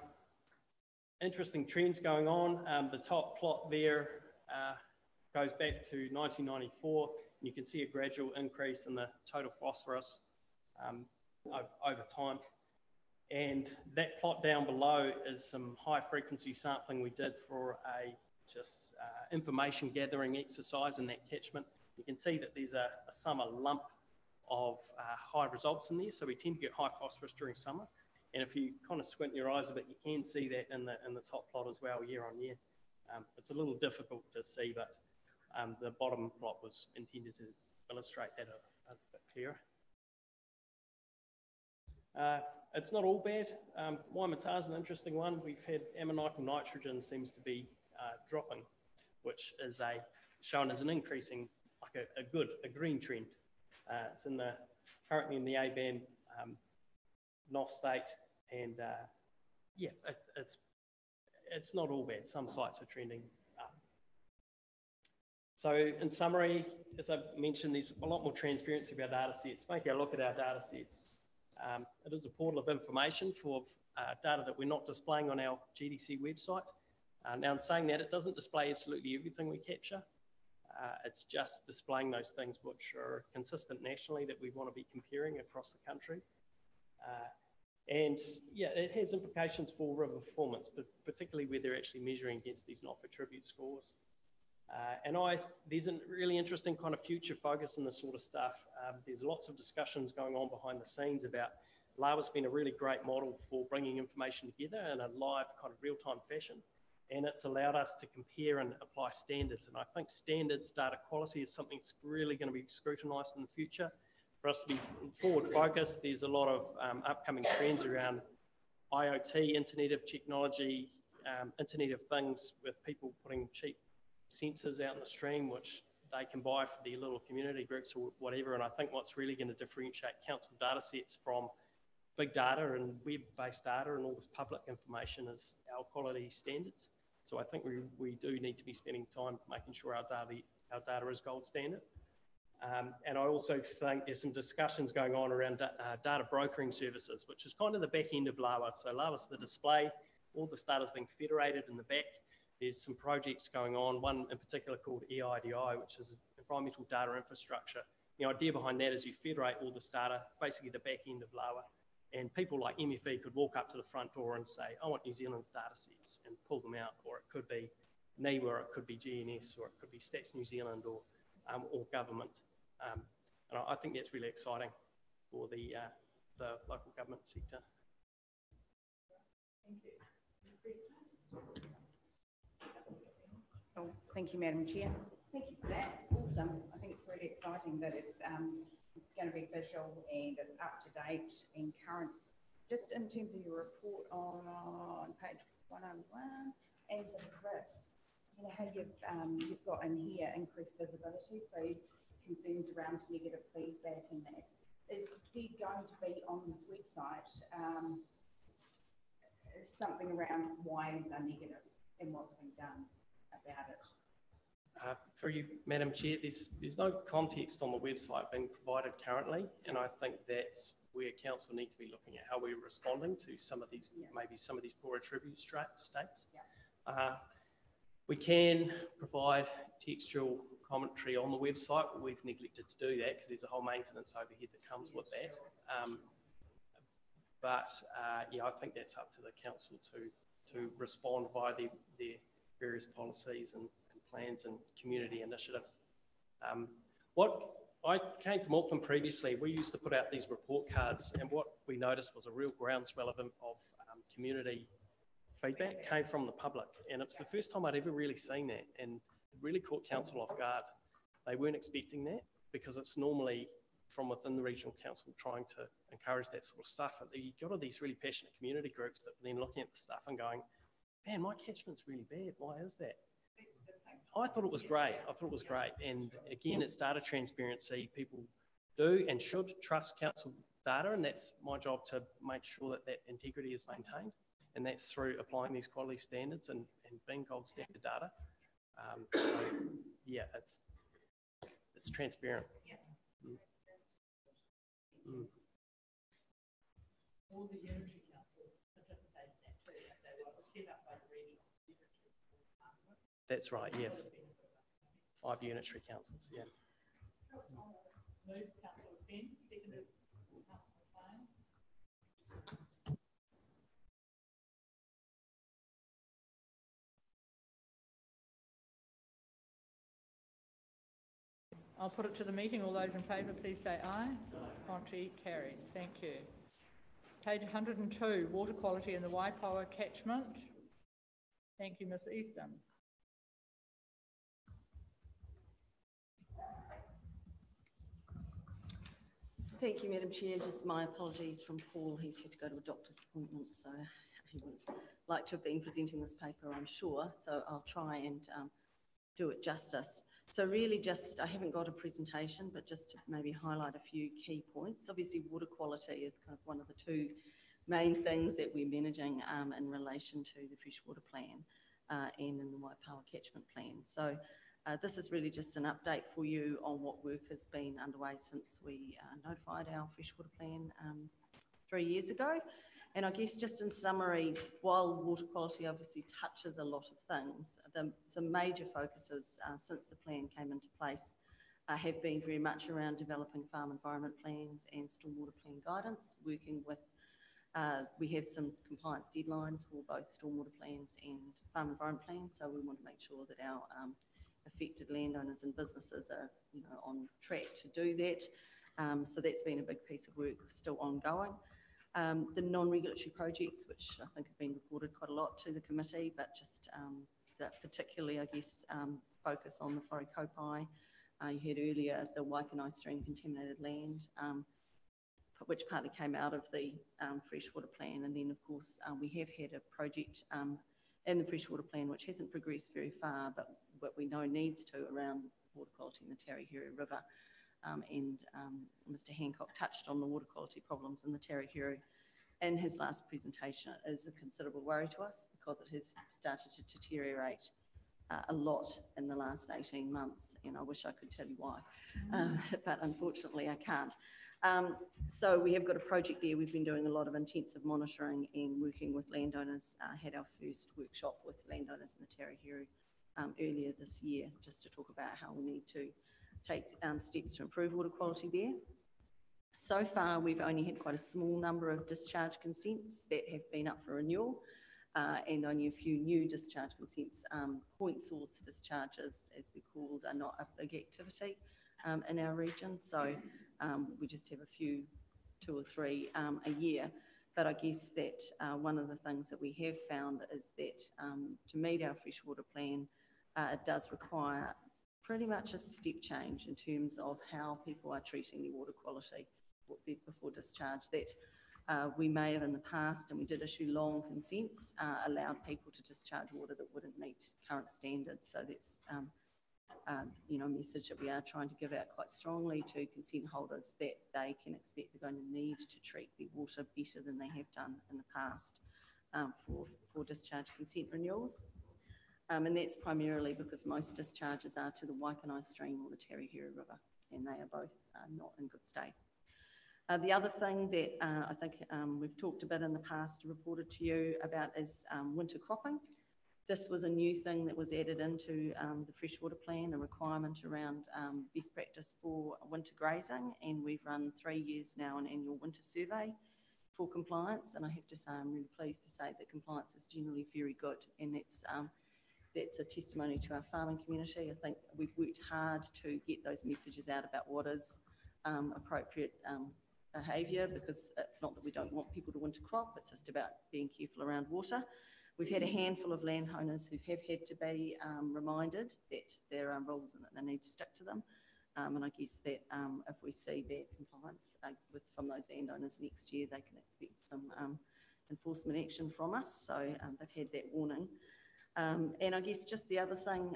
interesting trends going on. The top plot there goes back to 1994. And you can see a gradual increase in the total phosphorus over time. And that plot down below is some high frequency sampling we did for a information gathering exercise in that catchment. You can see that there's a summer lump of high results in there. So we tend to get high phosphorus during summer. And if you kind of squint your eyes a bit, you can see that in the top plot as well, year on year. It's a little difficult to see, but the bottom plot was intended to illustrate that a bit clearer. It's not all bad. Waimata is an interesting one. We've had ammoniacal nitrogen seems to be dropping, which is shown as an increasing, like a green trend. It's currently in the A band NOF state, and yeah, it's not all bad. Some sites are trending up. So in summary, as I mentioned, there's a lot more transparency about data sets. Make a look at our data sets. It is a portal of information for data that we're not displaying on our GDC website. Now in saying that, it doesn't display absolutely everything we capture. It's just displaying those things which are consistent nationally that we want to be comparing across the country. And yeah, it has implications for river performance, but particularly where they're actually measuring against these NOF attribute scores. There's a really interesting kind of future focus in this sort of stuff. There's lots of discussions going on behind the scenes about Lawa's been a really great model for bringing information together in a live kind of real-time fashion. And it's allowed us to compare and apply standards. And I think standards data quality is something that's really going to be scrutinised in the future. For us to be forward focused, there's a lot of upcoming trends around IoT, Internet of Technology, Internet of Things, with people putting cheap sensors out in the stream, which they can buy for their little community groups or whatever. And I think what's really going to differentiate council data sets from big data and web-based data and all this public information is our quality standards. So I think we do need to be spending time making sure our data is gold standard. And I also think there's some discussions going on around data brokering services, which is kind of the back end of Lawa. So Lawa's the display, all this data is being federated in the back. There's some projects going on, one in particular called EIDI, which is Environmental Data Infrastructure. The idea behind that is you federate all this data, basically the back end of Lawa. And people like MFE could walk up to the front door and say, I want New Zealand's data sets, and pull them out. Or it could be NIWA, or it could be GNS, or it could be Stats New Zealand, or government. And I think that's really exciting for the local government sector. Thank you. Oh, thank you, Madam Chair. Thank you for that. Awesome. I think it's really exciting that it's going to be visual and it's up to date and current. Just in terms of your report on page 101 and the risks, you know how you've got in here increased visibility, so concerns around negative feedback and that. Is there going to be on this website something around why they're negative and what's been done about it? Through you, Madam Chair, there's no context on the website being provided currently, and I think that's where council needs to be looking at how we're responding to some of these, maybe some of these poor attribute states. We can provide textual commentary on the website, but we've neglected to do that because there's a whole maintenance overhead that comes with that. Yeah, I think that's up to the council to respond via their various policies and plans and community initiatives. What I came from Auckland previously. We used to put out these report cards, and what we noticed was a real groundswell of community feedback came from the public, and it's the first time I'd ever really seen that, and it really caught council off guard. They weren't expecting that because it's normally from within the regional council trying to encourage that sort of stuff. And you've got all these really passionate community groups that are then looking at the stuff and going, man, my catchment's really bad. Why is that? I thought it was great. I thought it was great. And again, it's data transparency. People do and should trust council data, and that's my job to make sure that that integrity is maintained. And that's through applying these quality standards and being gold standard data. So yeah, it's transparent. All the unitary councils participated in that too, if they were set up by the regional. That's right, yeah. 5 unitary councils, yeah. Move councillor Fenn, seconded councillor McLean. I'll put it to the meeting. All those in favour, please say aye. Contrary, carried. Thank you. Page 102, water quality in the Waipawa catchment. Thank you, Ms Easton. Thank you, Madam Chair. Just my apologies from Paul. He's had to go to a doctor's appointment, so he would like to have been presenting this paper, I'm sure. So I'll try and do it justice. So really just, I haven't got a presentation, but just to maybe highlight a few key points. Obviously, water quality is kind of one of the two main things that we're managing in relation to the freshwater plan and in the Waipawa catchment plan. So this is really just an update for you on what work has been underway since we notified our freshwater plan 3 years ago. And I guess just in summary, while water quality obviously touches a lot of things, some major focuses since the plan came into place have been very much around developing farm environment plans and stormwater plan guidance, working with, we have some compliance deadlines for both stormwater plans and farm environment plans, so we want to make sure that our affected landowners and businesses are on track to do that. So that's been a big piece of work still ongoing. The non-regulatory projects, which I think have been reported quite a lot to the committee, but just that particularly, I guess, focus on the Wharekaupai. You heard earlier the Waikanai stream contaminated land, which partly came out of the freshwater plan. And then, of course, we have had a project in the freshwater plan which hasn't progressed very far, but what we know needs to around water quality in the Tarahiru River. And Mr. Hancock touched on the water quality problems in the Tarahiru in his last presentation. It is a considerable worry to us because it has started to deteriorate a lot in the last 18 months, and I wish I could tell you why, but unfortunately I can't. So we have got a project there. We've been doing a lot of intensive monitoring and working with landowners. Had our first workshop with landowners in the Tarahiru earlier this year, just to talk about how we need to take steps to improve water quality there. So far, we've only had quite a small number of discharge consents that have been up for renewal, and only a few new discharge consents. Point source discharges, as they're called, are not a big activity in our region, so we just have a few, 2 or 3 a year. But I guess that one of the things that we have found is that to meet our freshwater plan, it does require pretty much a step change in terms of how people are treating their water quality before discharge. That we may have in the past, and we did issue long consents, allowed people to discharge water that wouldn't meet current standards. So that's a message that we are trying to give out quite strongly to consent holders, that they can expect they're going to need to treat their water better than they have done in the past for discharge consent renewals. And that's primarily because most discharges are to the Waikanai stream or the Tarahiru River, and they are both not in good state. The other thing that I think we've talked a bit in the past, reported to you about, is winter cropping. This was a new thing that was added into the freshwater plan, a requirement around best practice for winter grazing, and we've run 3 years now an annual winter survey for compliance, and I have to say I'm really pleased to say that compliance is generally very good, and it's that's a testimony to our farming community. I think we've worked hard to get those messages out about what is appropriate behaviour, because it's not that we don't want people to winter crop, it's just about being careful around water. We've had a handful of landowners who have had to be reminded that there are rules and that they need to stick to them. And I guess that if we see bad compliance from those landowners next year, they can expect some enforcement action from us. So they've had that warning. And I guess just the other thing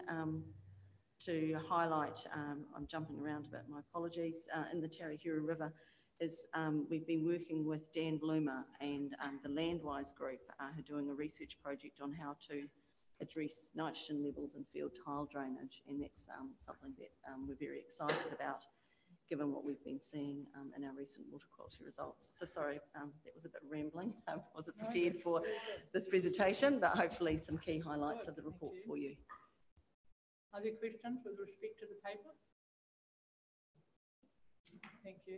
to highlight, I'm jumping around a bit, my apologies, in the Tarahura River, is we've been working with Dan Bloomer and the Landwise group who are doing a research project on how to address nitrogen levels in field tile drainage, and that's something that we're very excited about, given what we've been seeing in our recent water quality results. So sorry, that was a bit rambling. I wasn't prepared for this presentation, but hopefully some key highlights of the report for you. Are there questions with respect to the paper? Thank you.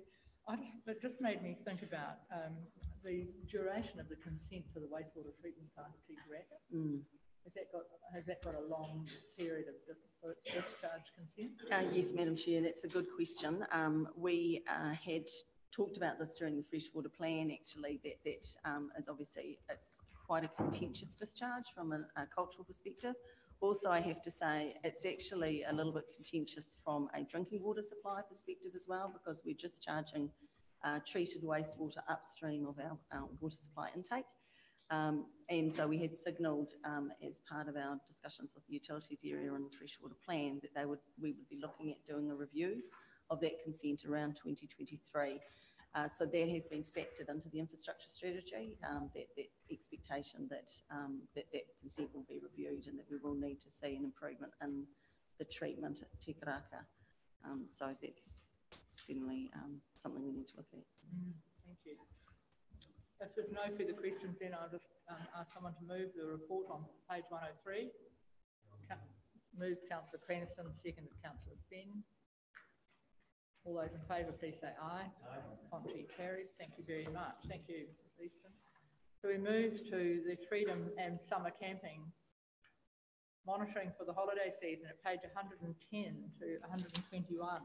It just made me think about the duration of the consent for the wastewater treatment plant at Tikaraka. Has that got a long period of discharge consent? Yes, Madam Chair, that's a good question. We had talked about this during the freshwater plan, actually, that is obviously, it's quite a contentious discharge from a cultural perspective. Also, I have to say, it's actually a little bit contentious from a drinking water supply perspective as well, because we're discharging treated wastewater upstream of our water supply intake. And so we had signalled as part of our discussions with the utilities area on the freshwater plan that we would be looking at doing a review of that consent around 2023. So that has been factored into the infrastructure strategy, that expectation that that consent will be reviewed and that we will need to see an improvement in the treatment at Tikaraka. So that's certainly something we need to look at. Thank you. If there's no further questions, then I'll just ask someone to move the report on page 103. Moved Councillor Cranston, seconded Councillor Fenn. All those in favour, please say aye. Aye. Contrary carried. Thank you very much. Thank you, Ms. Easton. So we move to the Freedom and Summer Camping monitoring for the holiday season at page 110 to 121.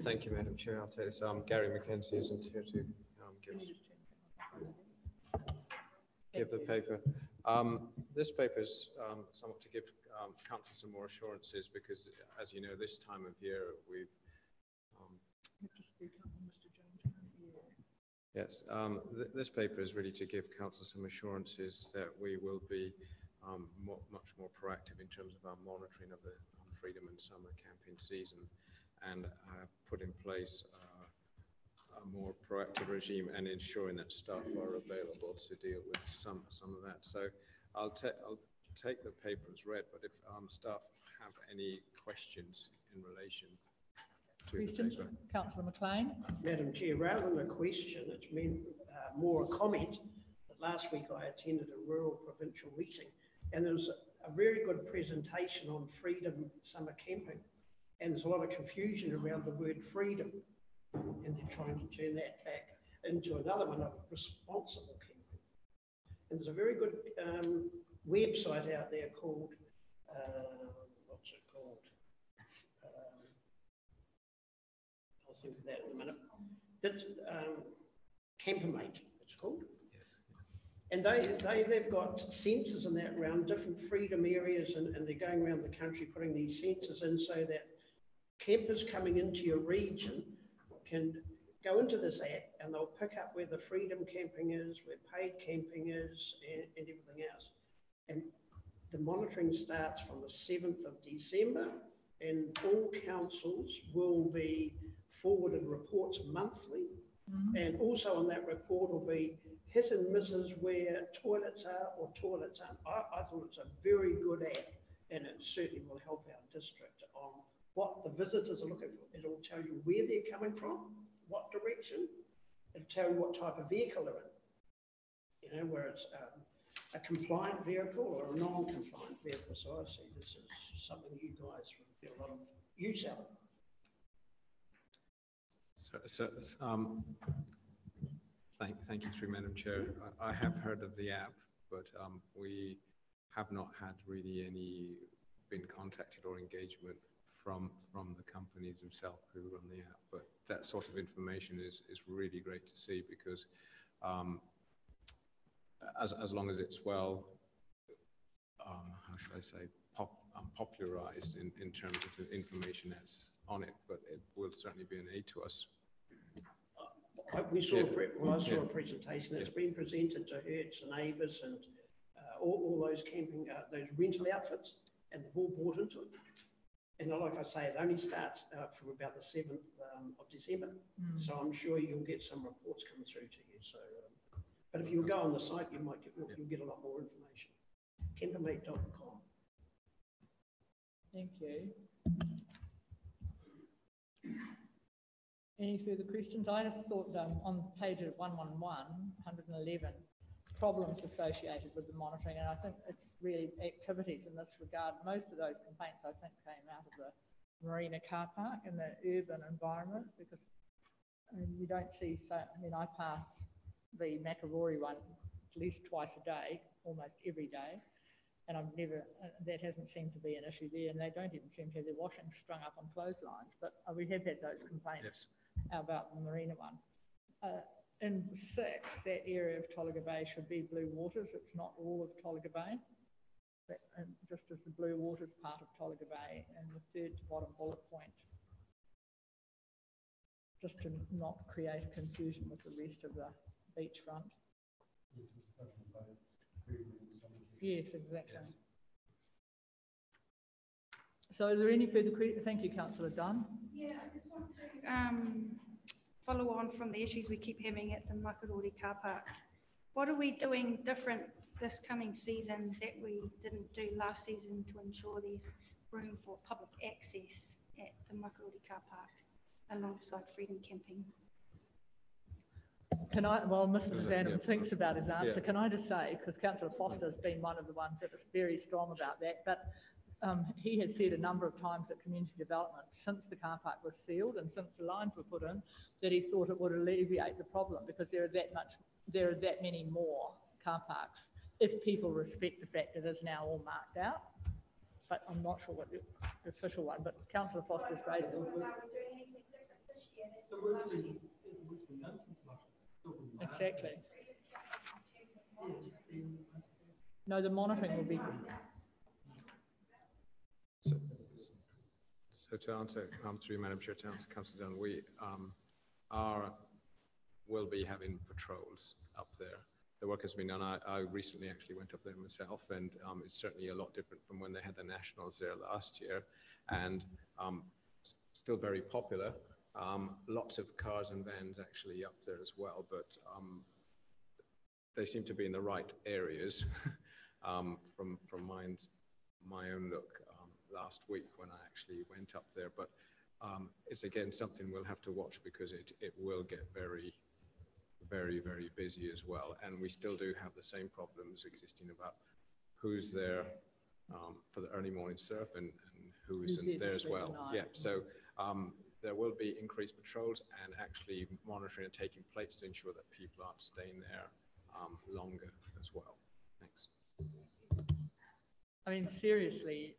Thank you, Madam Chair. I'll take this. Gary McKenzie isn't here to give the paper. This paper is somewhat to give Council some more assurances, because, as you know, this time of year we've. Yes, this paper is really to give Council some assurances that we will be much more proactive in terms of our monitoring of the Freedom and Summer camping season, and put in place a more proactive regime and ensuring that staff are available to deal with some of that. So I'll take the paper as read, but if staff have any questions in relation to the paper. Councillor McLean. Madam Chair, rather than a question, it's meant more a comment. That last week I attended a rural provincial meeting, and there was a very good presentation on freedom summer camping, and there's a lot of confusion around the word freedom, and they're trying to turn that back into another one of responsible camping. And there's a very good website out there called, what's it called? I'll think of that in a minute. That's Campermate, it's called. And they've got sensors in that around different freedom areas, and they're going around the country putting these sensors in so that campers coming into your region can go into this app and they'll pick up where the freedom camping is, where paid camping is, and everything else. And the monitoring starts from the 7th of December, and all councils will be forwarded reports monthly. And also on that report will be his and misses where toilets are or toilets aren't. I thought it's a very good app, and it certainly will help our district on what the visitors are looking for. It'll tell you where they're coming from, what direction. It'll tell you what type of vehicle they're in. You know, where it's a compliant vehicle or a non-compliant vehicle. So I see this as something you guys would get a lot of use out of. Thank you, through Madam Chair. I have heard of the app, but we have not had really been contacted or engagement from the companies themselves who run the app. But that sort of information is really great to see, because as long as it's well, how should I say, popularized in terms of the information that's on it, but it will certainly be an aid to us. I saw Yeah. a presentation that's been presented to Hertz and Avis and all those camping, those rental outfits, and they've all bought into it. And like I say, it only starts from about the 7th of December. So I'm sure you'll get some reports coming through to you. So, but if you go on the site, you'll get a lot more information. Campermate.com. Thank you. Any further questions? I just thought on page 111, 111, problems associated with the monitoring, and I think it's really activities in this regard. Most of those complaints, I think, came out of the marina car park and the urban environment, because you don't see I pass the Makarori one at least twice a day, almost every day, and that hasn't seemed to be an issue there, and they don't even seem to have their washing strung up on clotheslines, but we have had those complaints about the marina one. In 6, that area of Tolaga Bay should be blue waters. It's not all of Tolaga Bay. And just as the blue waters part of Tolaga Bay, and the 3rd to bottom bullet point, just to not create confusion with the rest of the beachfront. Yes, exactly. Yes. So are there any further questions? Thank you, Councillor Dunn. Yeah, I just want to follow on from the issues we keep having at the Makarori car park. What are we doing different this coming season that we didn't do last season to ensure there's room for public access at the Makarori car park alongside Freedom Camping? While Mr. Zanham thinks about his answer, can I just say, because Councillor Foster's been one of the ones that is very strong about that, but he has said a number of times at community development, since the car park was sealed and since the lines were put in, that he thought it would alleviate the problem, because there are that many more car parks if people respect the fact that it is now all marked out. But I'm not sure what the official one, but Councillor Foster's raised it. Exactly. No, the monitoring will be. So to answer, through you, Madam Chair, to answer Councillor Dunn, we will be having patrols up there. The work has been done. I recently actually went up there myself, and it's certainly a lot different from when they had the Nationals there last year, and still very popular. Lots of cars and vans actually up there as well, but they seem to be in the right areas from my own look last week when I actually went up there. But it's again something we'll have to watch, because it will get very, very, very busy as well. And we still do have the same problems existing about who's there for the early morning surf and who's in there as well. Yeah, so there will be increased patrols and actually monitoring and taking place to ensure that people aren't staying there longer as well. Thanks. I mean, seriously,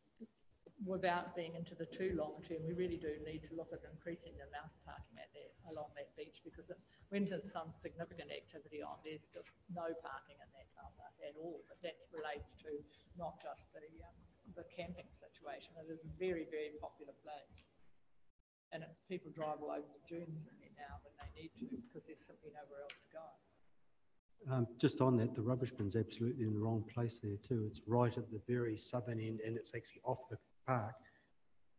without being into the too long term, we really do need to look at increasing the amount of parking along that beach, because when there's some significant activity on, there's just no parking in that car park at all. But that relates to not just the camping situation. It is a very, very popular place. And people drive all over the dunes in there now when they need to, because there's simply nowhere else to go. Just on that, the rubbish bin's absolutely in the wrong place there too. It's right at the very southern end, and it's actually off the park.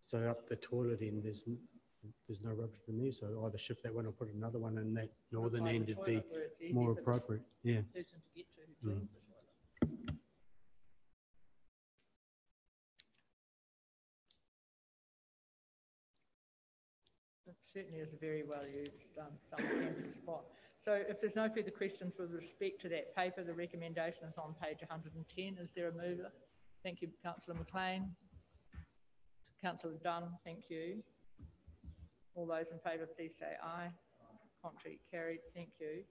So up the toilet end, there's no rubbish bin there. So either shift that one or put another one in that northern end would be more appropriate. Yeah. Person to get to who cleans the toilet. It certainly is a very well used summer camping spot. So if there's no further questions with respect to that paper, the recommendation is on page 110. Is there a mover? Thank you, Councillor McLean. Councillor Dunn, thank you. All those in favour, please say aye. Contrary, carried. Thank you.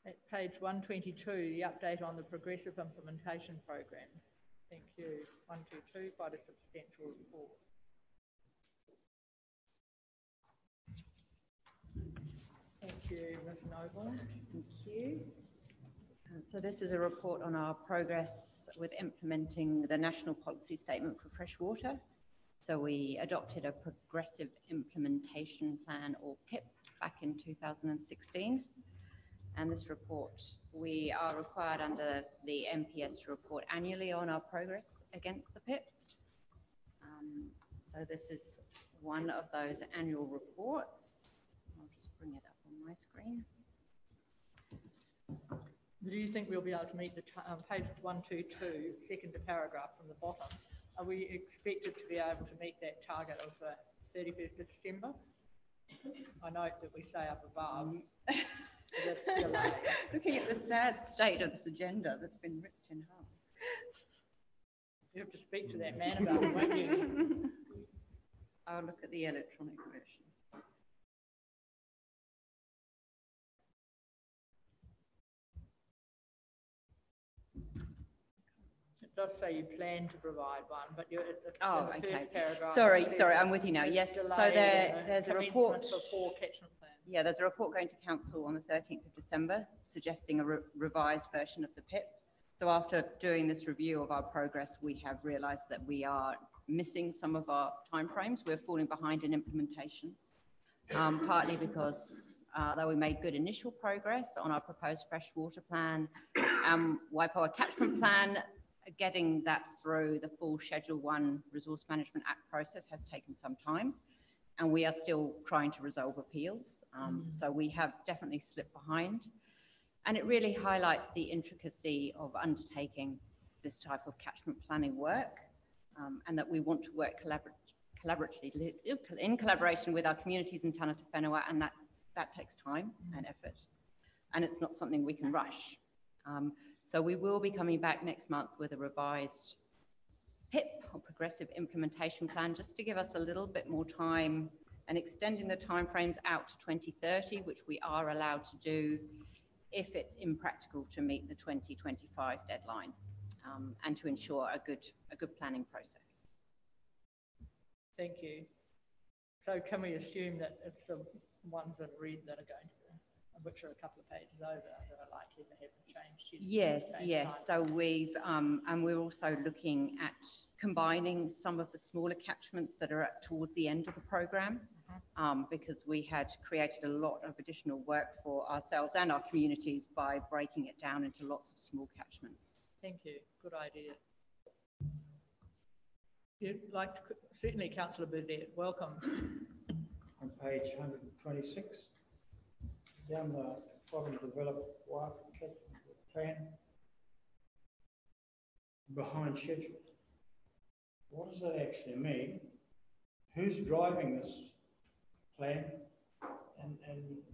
At page 122, the update on the Progressive Implementation Program. Thank you. 122, quite a substantial report. Thank you, Ms. Noble. Thank you. So this is a report on our progress with implementing the National Policy Statement for Fresh Water. So we adopted a Progressive Implementation Plan, or PIP, back in 2016. And this report, we are required under the MPS to report annually on our progress against the PIP. So this is one of those annual reports. I'll just bring it up on my screen. Do you think we'll be able to meet the page 122, second paragraph from the bottom? Are we expected to be able to meet that target of the 31st of December? I note that we say up above. That's delayed. Looking at the sad state of this agenda that's been ripped in half. You have to speak to that man about it, won't you? I'll look at the electronic version. It does say you plan to provide one, but you're at the, Oh, in the okay. first paragraph. Sorry, it says I'm with you now. it's Yes, so delayed there's a commencement report. before catchment plan. Yeah, there's a report going to council on the 13th of December suggesting a revised version of the PIP. So after doing this review of our progress, we have realised that we are missing some of our timeframes. We're falling behind in implementation, partly because though we made good initial progress on our proposed freshwater plan, Waipoua catchment plan, getting that through the full Schedule 1 Resource Management Act process has taken some time, and we are still trying to resolve appeals. So we have definitely slipped behind. And it really highlights the intricacy of undertaking this type of catchment planning work, and that we want to work collaboratively in collaboration with our communities in Tāngata Whenua, and that takes time and effort. And it's not something we can rush. So we will be coming back next month with a revised PIP, or Progressive Implementation Plan, just to give us a little bit more time and extending the timeframes out to 2030, which we are allowed to do if it's impractical to meet the 2025 deadline, and to ensure a good planning process. Thank you. So can we assume that it's the ones in red that are going to, which are a couple of pages over, that are likely to have changed? Yes. So we've, and we're also looking at combining some of the smaller catchments that are towards the end of the program, because we had created a lot of additional work for ourselves and our communities by breaking it down into lots of small catchments. Thank you. Good idea. You'd like to, certainly, Councillor Burdett, welcome. On page 126, down the bottom, develop Waipoua catchment plan behind schedule. What does that actually mean? Who's driving this plan, and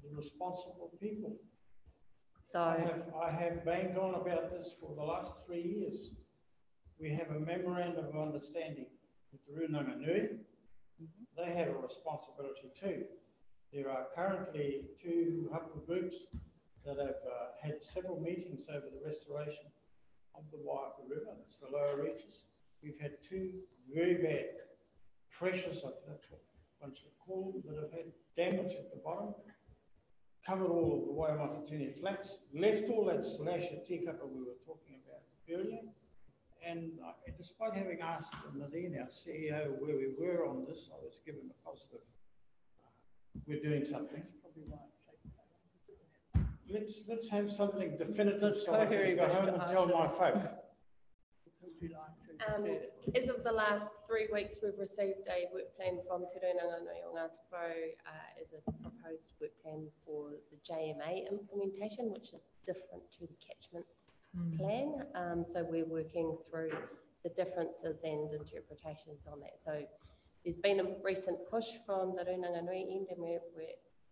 the responsible people? So I have banged on about this for the last 3 years. We have a memorandum of understanding with the Runanga-Nui. They have a responsibility too. There are currently 2 hapa groups that have had several meetings over the restoration of the Waipoua River, that's the lower reaches. We've had 2 very bad pressures, I think one should call them, that have had damage at the bottom, covered all of the Waimatatini flats, left all that slash at Tikapa we were talking about earlier. And despite having asked Nadine, our CEO, where we were on this, I was given a positive, we're doing something. Let's have something definitive so I can go home and tell my folk. As of the last 3 weeks, we've received a work plan from Te Runanga-Nui o Ngāti as a proposed work plan for the JMA implementation, which is different to the catchment plan. So we're working through the differences and interpretations on that. So there's been a recent push from the Runanga-Nui end, and we're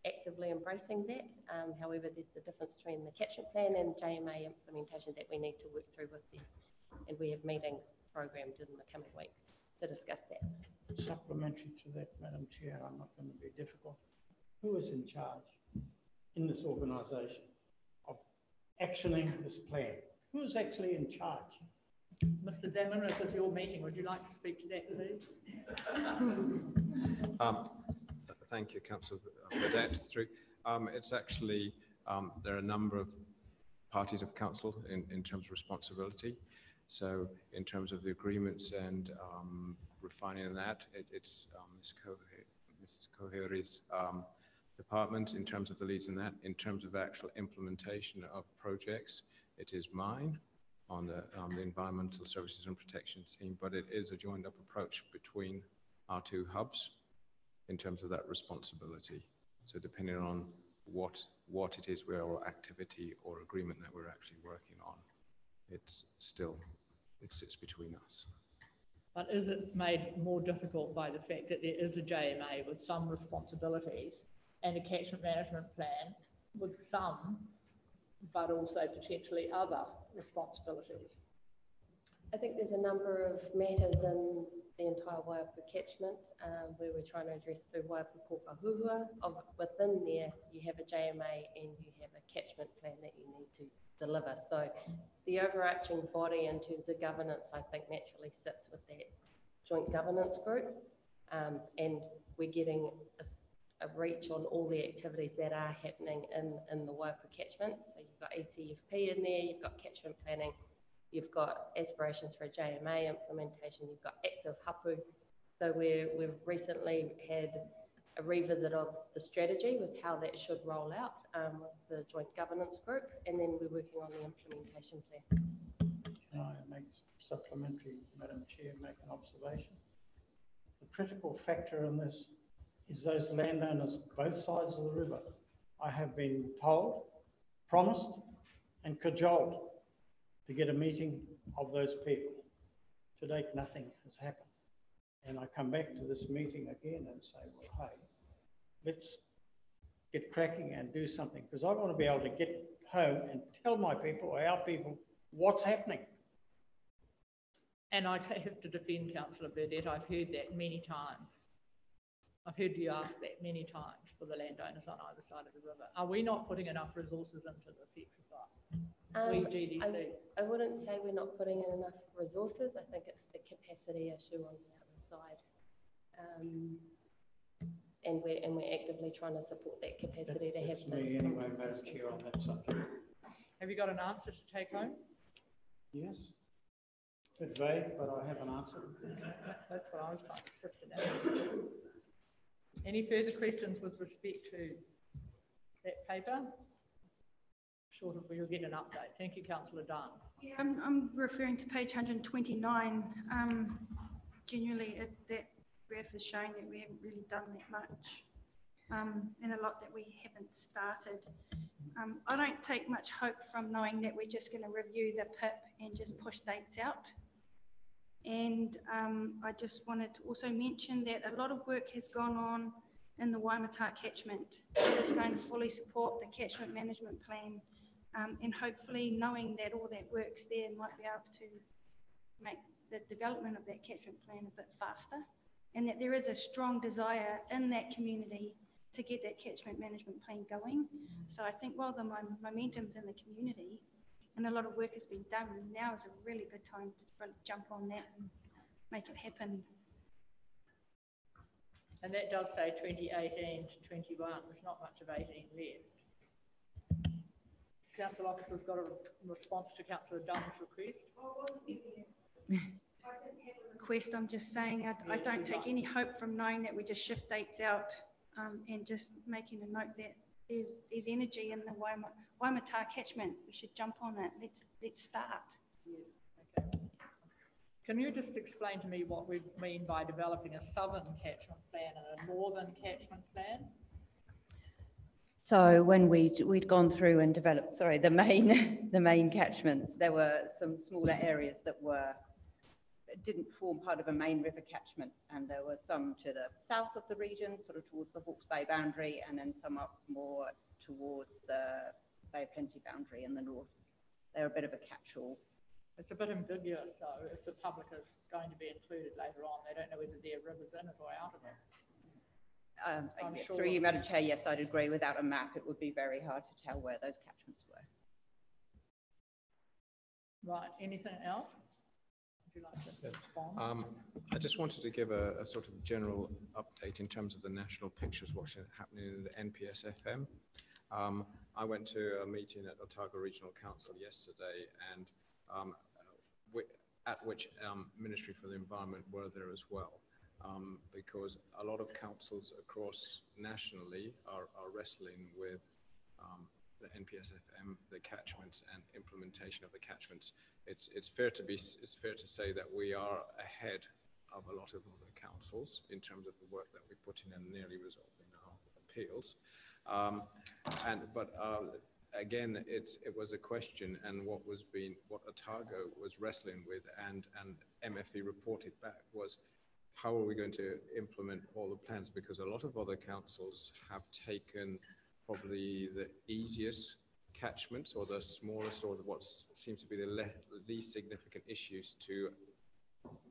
actively embracing that. However, there's the difference between the catchment plan and JMA implementation that we need to work through with them. And we have meetings programmed in the coming weeks to discuss that. Supplementary to that, Madam Chair, I'm not going to be difficult. Who is in charge in this organisation of actioning this plan? Who's actually in charge? Mr. Zaman, this is your meeting. Would you like to speak to that, please? Thank you, Councillor, for that. It's actually, there are a number of parties of council in terms of responsibility. So in terms of the agreements and refining that, it's Mrs. Kohiri's department in terms of the leads in that. In terms of actual implementation of projects, it is mine on the Environmental Services and Protection team, but it is a joined up approach between our two hubs in terms of that responsibility. So depending on what it is, or activity or agreement that we're actually working on, it sits between us. But is it made more difficult by the fact that there is a JMA with some responsibilities and a catchment management plan with some, but also potentially other responsibilities? I think there's a number of matters in the entire Waiapa catchment where we're trying to address through Waiapa Pokahua. Within there, you have a JMA and you have a catchment plan that you need to deliver. So the overarching body in terms of governance, I think naturally sits with that joint governance group. And we're getting a reach on all the activities that are happening in the Waiapa catchment. So you've got ECFP in there, you've got catchment planning, you've got aspirations for a JMA implementation, you've got active hapu. So we've recently had a revisit of the strategy with how that should roll out with the joint governance group, and then we're working on the implementation plan. Can I make supplementary, Madam Chair, make an observation? The critical factor in this is those landowners both sides of the river. I have been told, promised and cajoled to get a meeting of those people. To date, nothing has happened. And I come back to this meeting again and say, well, hey, let's get cracking and do something, because I want to be able to get home and tell my people, or our people, what's happening. And I have to defend Councillor Burdett. I've heard that many times. I've heard you ask that many times for the landowners on either side of the river. Are we not putting enough resources into this exercise? We GDC. I wouldn't say we're not putting in enough resources. I think it's the capacity issue on the other side. And we're actively trying to support that capacity to have those me anyway, Madam Chair, on that subject. Have you got an answer to take home? Yes. A bit vague, but I have an answer. That's what I was trying to sift it out. Any further questions with respect to that paper? Short of we'll get an update. Thank you, Councillor Dunn. Yeah, I'm referring to page 129. Generally, that graph is showing that we haven't really done that much and a lot that we haven't started. I don't take much hope from knowing that we're just going to review the PIP and just push dates out. And I just wanted to also mention that a lot of work has gone on in the Waimata catchment. It's going to fully support the catchment management plan, and hopefully knowing that all that works there might be able to make the development of that catchment plan a bit faster, and that there is a strong desire in that community to get that catchment management plan going. So I think while the momentum's in the community and a lot of work has been done, now is a really good time to really jump on that and make it happen. And that does say 2018 to 21. There's not much of 18 left. Council officer's got a response to Councillor Dunn's request. Request, I'm just saying I don't take any hope from knowing that we just shift dates out and just making a note that there's energy in the Waimata catchment. We should jump on it. Let's start. Yes. Okay. Can you just explain to me what we mean by developing a southern catchment plan and a northern catchment plan? So when we'd gone through and developed, the main catchments, there were some smaller areas that didn't form part of a main river catchment, and there were some to the south of the region, sort of towards the Hawke's Bay boundary, and then some up more towards the Bay of Plenty boundary in the north. They're a bit of a catch-all. It's a bit ambiguous, though, if the public is going to be included later on. They don't know whether there are rivers in it or out of it. Through you, Madam Chair, yes, I'd agree. Without a map, it would be very hard to tell where those catchments were. Right, anything else? Would you like to respond? I just wanted to give a sort of general update in terms of the national pictures, what's happening in the NPS FM. I went to a meeting at Otago Regional Council yesterday, and at which Ministry for the Environment were there as well, because a lot of councils across nationally are wrestling with the NPS FM, the catchments, and implementation of the catchments. It's fair to say that we are ahead of a lot of other councils in terms of the work that we put in and nearly resolving our appeals. Again, it was a question, and what Otago was wrestling with, and MFE reported back, was how are we going to implement all the plans? Because a lot of other councils have taken probably the easiest catchments, or the smallest, or what seems to be the least significant issues to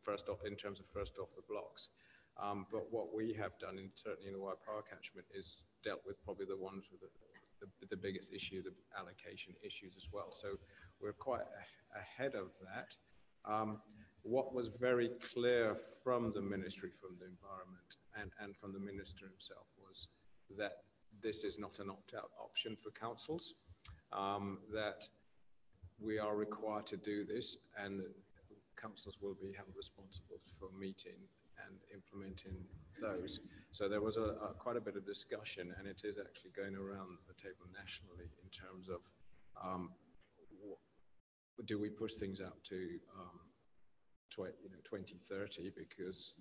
first off, in terms of first off the blocks. But what we have done, certainly in the Waipawa catchment, is dealt with probably the ones with the biggest issue, the allocation issues as well. So we're quite ahead of that. What was very clear from the Ministry, from the Environment, and from the Minister himself, was that this is not an opt-out option for councils, that we are required to do this, and councils will be held responsible for meeting and implementing those. So there was quite a bit of discussion, and it is actually going around the table nationally in terms of do we push things out to 2030 because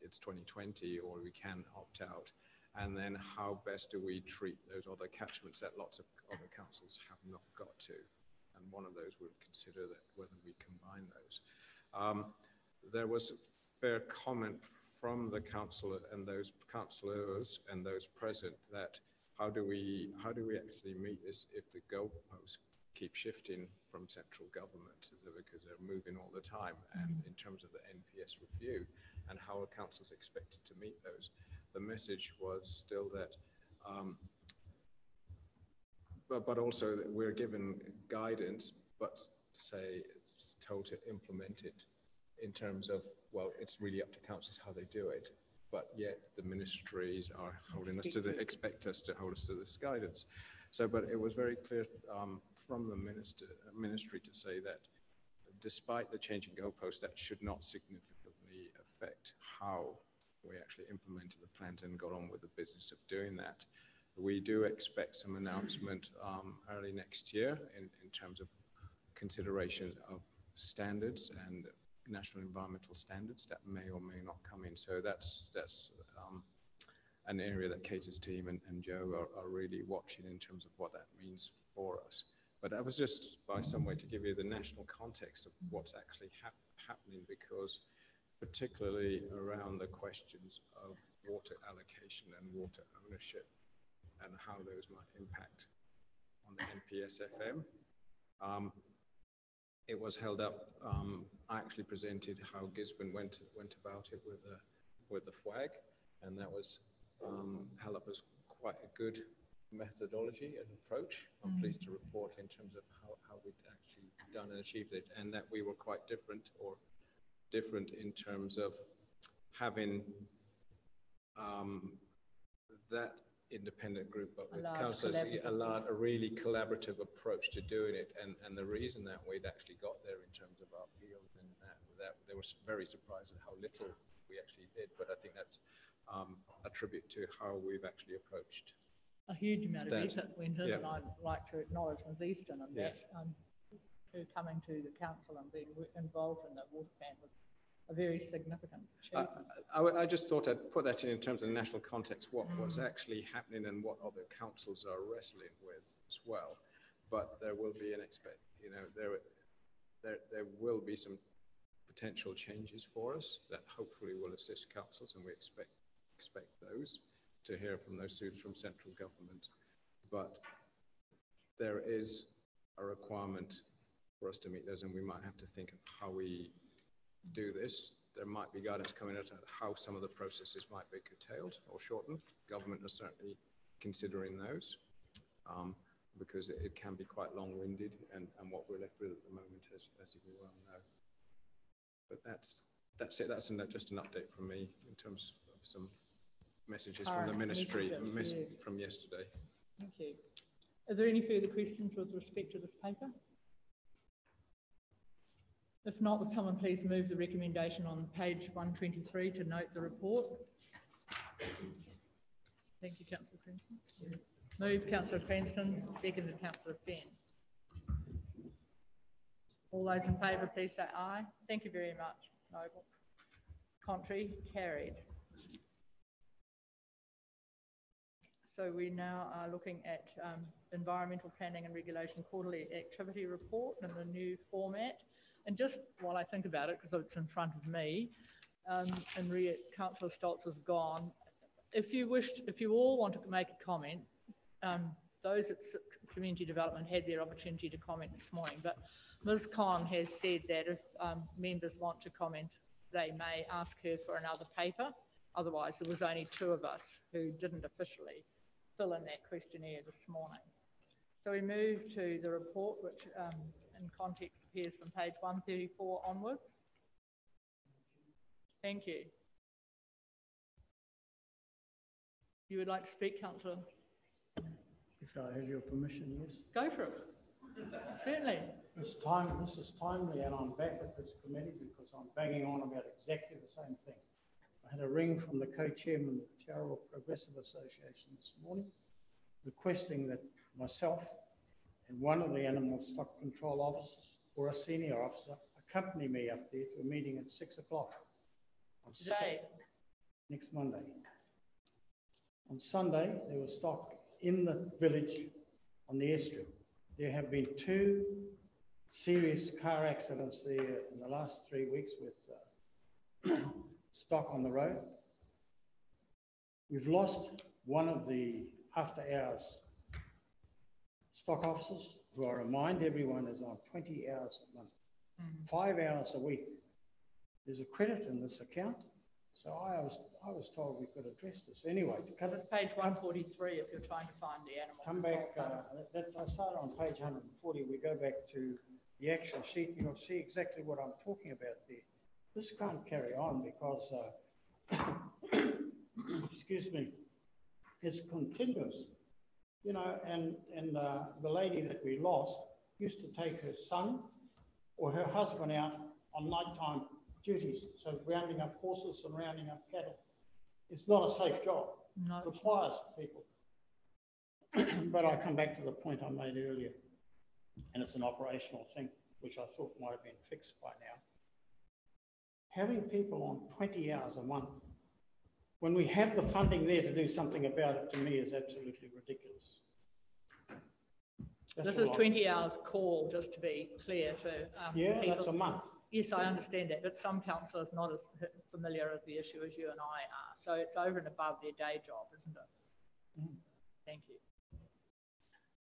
it's 2020, or we can opt out, and then how best do we treat those other catchments that lots of other councils have not got to, and one of those would consider that whether we combine those. There was fair comment from the council and those councillors and those present that how do we actually meet this if the goalposts keep shifting from central government, because they're moving all the time, and in terms of the NPS review, and how are councils expected to meet those? The message was still that, but also that we're given guidance, but say it's told to implement it in terms of, well, it's really up to councils how they do it, but yet the ministries are holding us to expect us to hold us to this guidance. So, but it was very clear from the ministry to say that despite the changing goalposts, that should not significantly affect how we actually implemented the plans and got on with the business of doing that. We do expect some announcement early next year in terms of consideration of standards and national environmental standards that may or may not come in. So that's an area that Kate's team and Joe are really watching in terms of what that means for us. But that was just by some way to give you the national context of what's actually happening, because particularly around the questions of water allocation and water ownership and how those might impact on the NPS FM. It was held up. I actually presented how Gisborne went about it with the flag, and that was held up as quite a good methodology and approach. I'm pleased to report in terms of how we'd actually done and achieved it, and that we were quite different in terms of having that independent group, but with councillors, a really collaborative approach to doing it, and the reason that we'd actually got there in terms of our field, and that they were very surprised at how little we actually did, but I think that's a tribute to how we've actually approached a huge amount of effort went in, and I'd like to acknowledge Ms Easton and that her coming to the council and being involved in the water plan was a very significant achievement. I just thought I'd put that in terms of the national context, what was actually happening and what other councils are wrestling with as well. But there will be there will be some potential changes for us that hopefully will assist councils, and we expect those to hear from those suits from central government. But there is a requirement for us to meet those, and we might have to think of how we do this. There might be guidance coming out of how some of the processes might be curtailed or shortened. Government is certainly considering those. because it can be quite long-winded, and what we're left with at the moment, as you well know. But that's it. That's just an update from me in terms of some messages from the ministry from yesterday. Thank you. Are there any further questions with respect to this paper? If not, would someone please move the recommendation on page 123 to note the report? Thank you, Councillor Cranston. Moved, Councillor Cranston, seconded, Councillor Fenn. All those in favour, please say aye. Thank you very much, Noble. Contrary, carried. So we now are looking at Environmental Planning and Regulation Quarterly Activity Report in the new format. And just while I think about it, because it's in front of me, and Councillor Stoltz is gone, if you all want to make a comment, those at Community Development had their opportunity to comment this morning, but Ms. Conn has said that if members want to comment, they may ask her for another paper. Otherwise, there was only 2 of us who didn't officially fill in that questionnaire this morning. So we move to the report, which in context appears from page 134 onwards. Thank you. You would like to speak, Councillor? If I have your permission, yes. Go for it. Certainly. This is timely, and I'm back at this committee because I'm banging on about exactly the same thing. I had a ring from the co-chairman of the Te Aroha Progressive Association this morning, requesting that myself and one of the animal stock control officers or a senior officer accompany me up there to a meeting at 6 o'clock. Today? Next Monday. On Sunday, there was stock in the village on the estuary. There have been 2 serious car accidents there in the last 3 weeks with stock on the road. We've lost one of the after hours stock officers, who I remind everyone is on 20 hours a month, 5 hours a week. There's a credit in this account. So I was told we could address this. Anyway, because it's page 143 if you're trying to find the animal. Come back, I started on page 140. We go back to the actual sheet, you'll see exactly what I'm talking about there. This can't carry on because, excuse me, it's continuous. You know, and the lady that we lost used to take her son or her husband out on nighttime duties, so rounding up horses and rounding up cattle. It's not a safe job. No. It requires people. But I come back to the point I made earlier, and it's an operational thing, which I thought might have been fixed by now. Having people on 20 hours a month, when we have the funding there to do something about it, to me is absolutely ridiculous. This is 20 hours call, just to be clear for yeah, people. That's a month. Yes, I understand that, but some councillors are not as familiar with the issue as you and I are. So it's over and above their day job, isn't it? Mm. Thank you.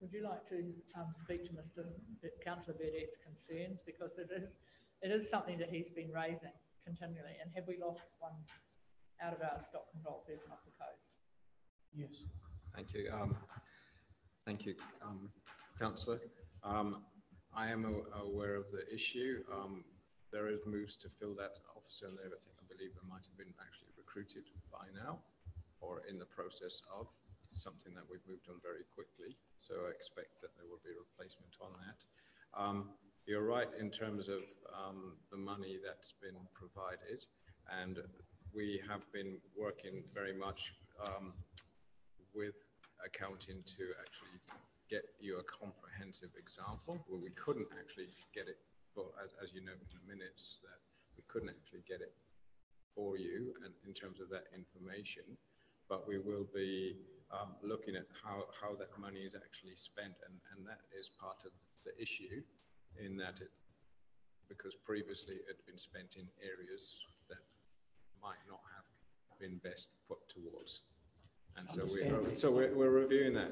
Would you like to speak to Councillor Burdett's concerns? Because it is something that he's been raising continually. And have we lost one out of our stock control person off the coast? Yes. Thank you. Thank you, Councillor. I am aware of the issue. There is moves to fill that officer, and I believe there might have been actually recruited by now, or in the process of. Something that we've moved on very quickly, so I expect that there will be a replacement on that. You're right in terms of the money that's been provided, and we have been working very much with accounting to actually get you a comprehensive example. Well, we couldn't actually get it, well, as you know in the minutes, that we couldn't actually get it for you and in terms of that information, but we will be looking at how that money is actually spent, and that is part of the issue in that because previously it had been spent in areas that might not have been best put towards. And so we're reviewing that,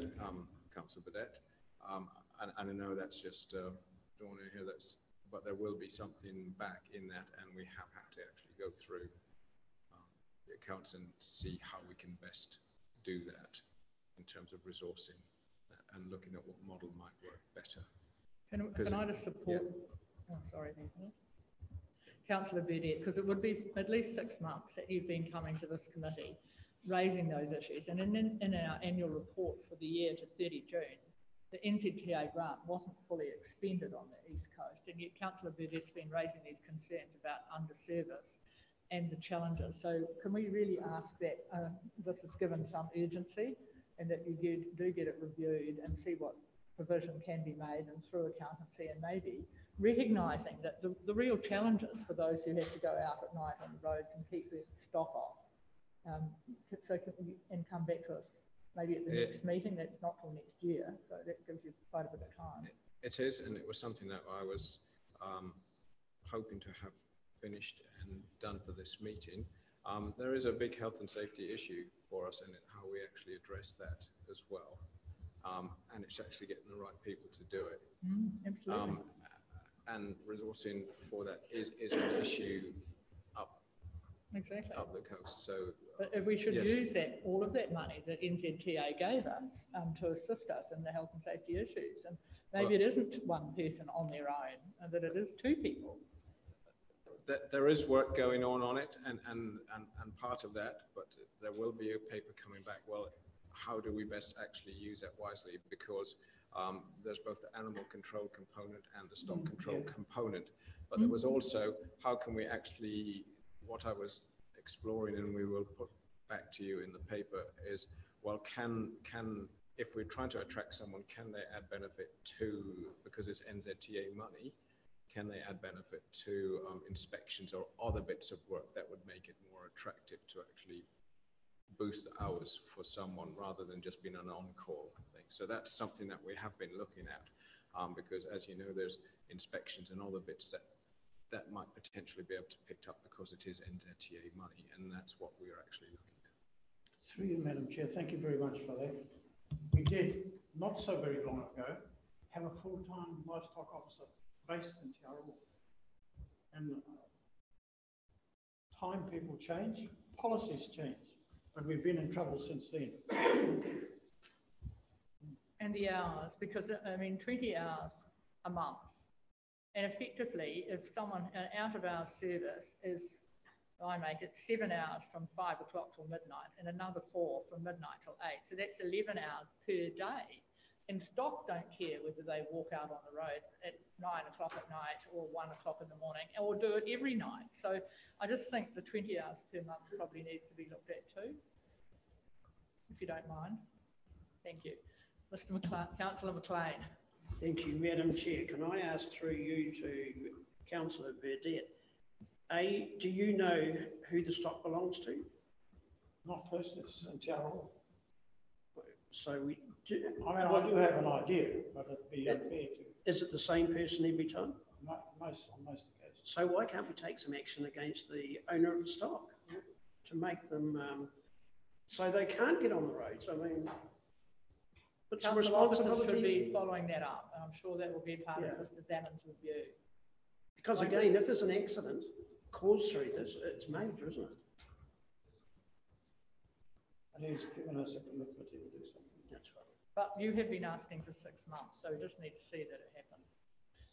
Councillor Burdett, and I know that's just, don't want to hear that's, but there will be something back in that, and we have had to actually go through the accounts and see how we can best do that in terms of resourcing and looking at what model might work better. Can I just support? Oh, sorry, Anthony. Councillor Burdett, because it would be at least 6 months that you've been coming to this committee, raising those issues. And in our annual report for the year to 30 June, the NZTA grant wasn't fully expended on the East Coast, and yet Councillor Burdett's been raising these concerns about underservice and the challenges. So can we really ask that this is given some urgency and that you do get it reviewed and see what provision can be made and through accountancy, and maybe recognising that the real challenges for those who have to go out at night on the roads and keep their stock off. And come back to us maybe at the next meeting. That's not till next year, so that gives you quite a bit of time. It is, and it was something that I was hoping to have finished and done for this meeting. There is a big health and safety issue for us, and how we actually address that as well. And it's actually getting the right people to do it. Absolutely. And resourcing for that is an issue up the coast. So, but we should yes. use that, all of that money that NZTA gave us to assist us in the health and safety issues. And maybe it isn't one person on their own, and that it is 2 people. There is work going on it, and part of that, but there will be a paper coming back. Well, how do we best actually use that wisely? Because there's both the animal control component and the stock control component, but there was also, how can we actually, what I was exploring, and we will put back to you in the paper, is, well, if we're trying to attract someone, can they add benefit to, because it's NZTA money, can they add benefit to inspections or other bits of work that would make it more attractive to actually boost the hours for someone rather than just being an on-call thing. So that's something that we have been looking at, because as you know, there's inspections and other bits that might potentially be able to pick up because it is NZTA money, and that's what we're actually looking at. Through you, Madam Chair, thank you very much for that. We did, not so very long ago, have a full-time livestock officer based in Te Aroha. And time people change, policies change, but we've been in trouble since then. And the hours, because I mean, 20 hours a month. And effectively, if someone, an out-of-hours service is, I make it 7 hours from 5 o'clock till midnight and another 4 from midnight till 8. So that's 11 hours per day. And stock don't care whether they walk out on the road at 9 o'clock at night or 1 o'clock in the morning, or do it every night. So I just think the 20 hours per month probably needs to be looked at too, if you don't mind. Thank you. Mr. Councillor McLean. Thank you, Madam Chair. Can I ask through you to Councillor Burdett, do you know who the stock belongs to? Not personally, it's in Te Aroha. So we do, I mean, I do have an idea, but it'd be unfair to. Is it the same person every time? On most occasions. So why can't we take some action against the owner of the stock to make them so they can't get on the roads? I mean, but some Council officers responsibility should be following that up, and I'm sure that will be part of Mr. Zammond's review. Because again, if there's an accident caused through this, it's major, isn't it? And he's given us a commitment to do something. That's right. But you have been asking for 6 months, so we just need to see that it happens.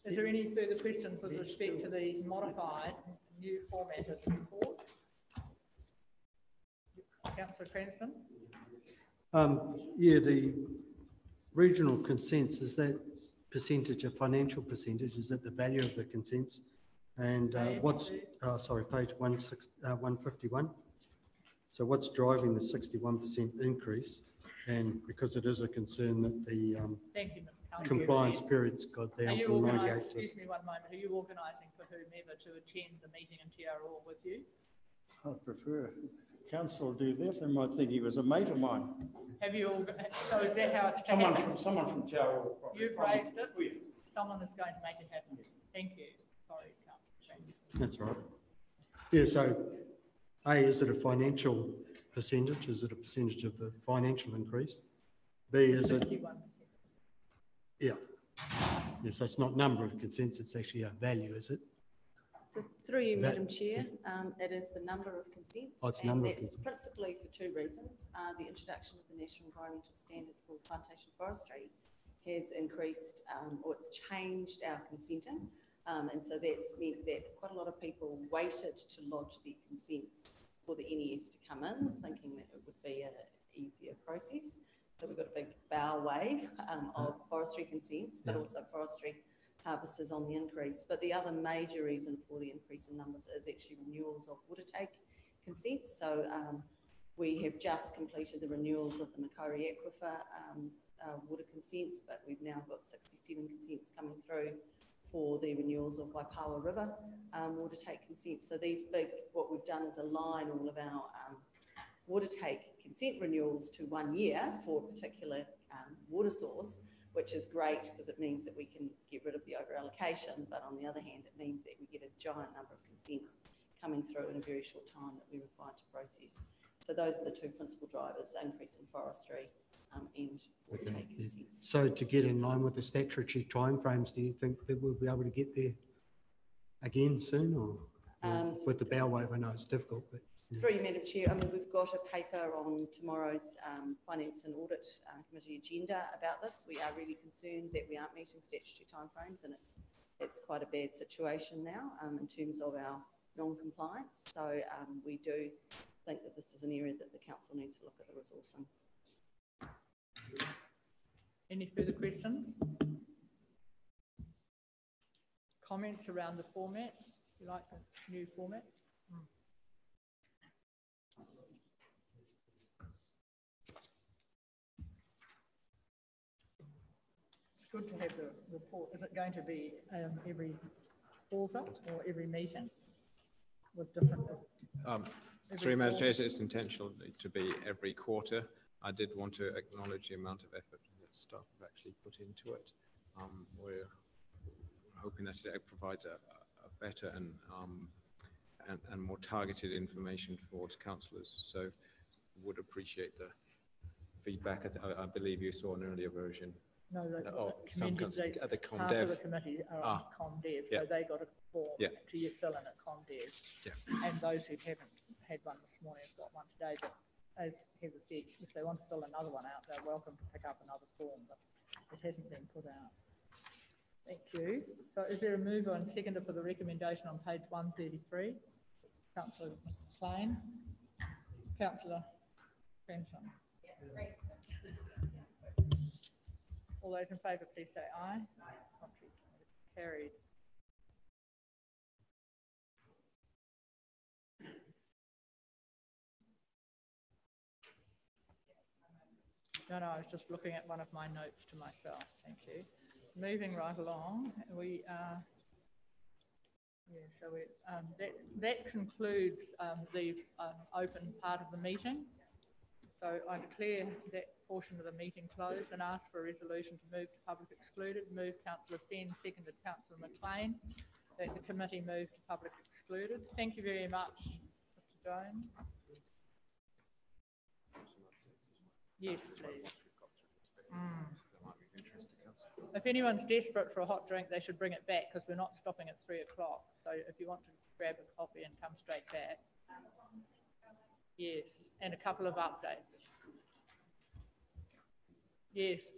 Is there any further questions with respect to the modified new format of the report? Councillor Cranston? Yeah, the regional consents, is that percentage, a financial percentage, is that the value of the consents? And what's, sorry, page 151. So what's driving the 61% increase? And because it is a concern that the Thank you, compliance period's got down from 98 to... Excuse me one moment. Are you organising for whomever to attend the meeting in Te Aroha with you? I'd prefer council do that. They might think he was a mate of mine. Have you all, so is that how it's Someone happened? from Te Aroha. You've raised it? Someone is going to make it happen. Thank you. Sorry, Councillor. That's right. Yeah, so A, is it a financial percentage? Is it a percentage of the financial increase? B, is it... 61%. Yeah. Yeah, so it's not number of consents, it's actually a value, is it? So through you, Madam Chair, it is the number of consents. Oh, it's and number of that's consents. principally for 2 reasons. The introduction of the National Environmental Standard for plantation forestry has increased or it's changed our consenting. And so that's meant that quite a lot of people waited to lodge their consents for the NES to come in, thinking that it would be an easier process. So we've got a big bow wave of forestry consents, but also forestry harvesters on the increase. But the other major reason for the increase in numbers is actually renewals of water take consents. So we have just completed the renewals of the Makori Aquifer water consents, but we've now got 67 consents coming through for the renewals of Waipawa River water take consents. So these big, what we've done is align all of our water take consent renewals to 1 year for a particular water source, which is great because it means that we can get rid of the over allocation, but on the other hand, it means that we get a giant number of consents coming through in a very short time that we're required to process. So those are the two principal drivers, increase in forestry and water take consents. So to get in line with the statutory timeframes, do you think that we'll be able to get there again soon, or with the bow wave? I know it's difficult, but. Through you, Madam Chair, I mean, we've got a paper on tomorrow's Finance and Audit Committee agenda about this. We are really concerned that we aren't meeting statutory timeframes, and it's quite a bad situation now in terms of our non-compliance. So we do think that this is an area that the council needs to look at the resourcing. Any further questions? Comments around the format? You like the new format? It's good to have the report. Is it going to be every quarter or every meeting with different? Through Madam Chair, it's intentional to be every quarter. I did want to acknowledge the amount of effort that staff have actually put into it. We're hoping that it provides a better and more targeted information towards councillors. So would appreciate the feedback. I believe you saw an earlier version. No, the ComDev. Half of the committee are on ComDev, so they got a form to fill in at ComDev. And those who haven't had one this morning have got one today. But as Heather said, if they want to fill another one out, they're welcome to pick up another form, but it hasn't been put out. Thank you. So is there a mover and seconder for the recommendation on page 133? Councillor McLean. Councillor Cranston. All those in favour, please say aye. Carried. No, I was just looking at one of my notes to myself. Thank you. Moving right along, we are. So that concludes the open part of the meeting. So I declare that portion of the meeting closed and ask for a resolution to move to public excluded. Move Councillor Fenn, seconded Councillor McLean. That the committee move to public excluded. Thank you very much, Mr. Jones. Yes, please. If anyone's desperate for a hot drink, they should bring it back because we're not stopping at 3 o'clock. So if you want to grab a coffee and come straight back. Yes, and a couple of updates. Yes,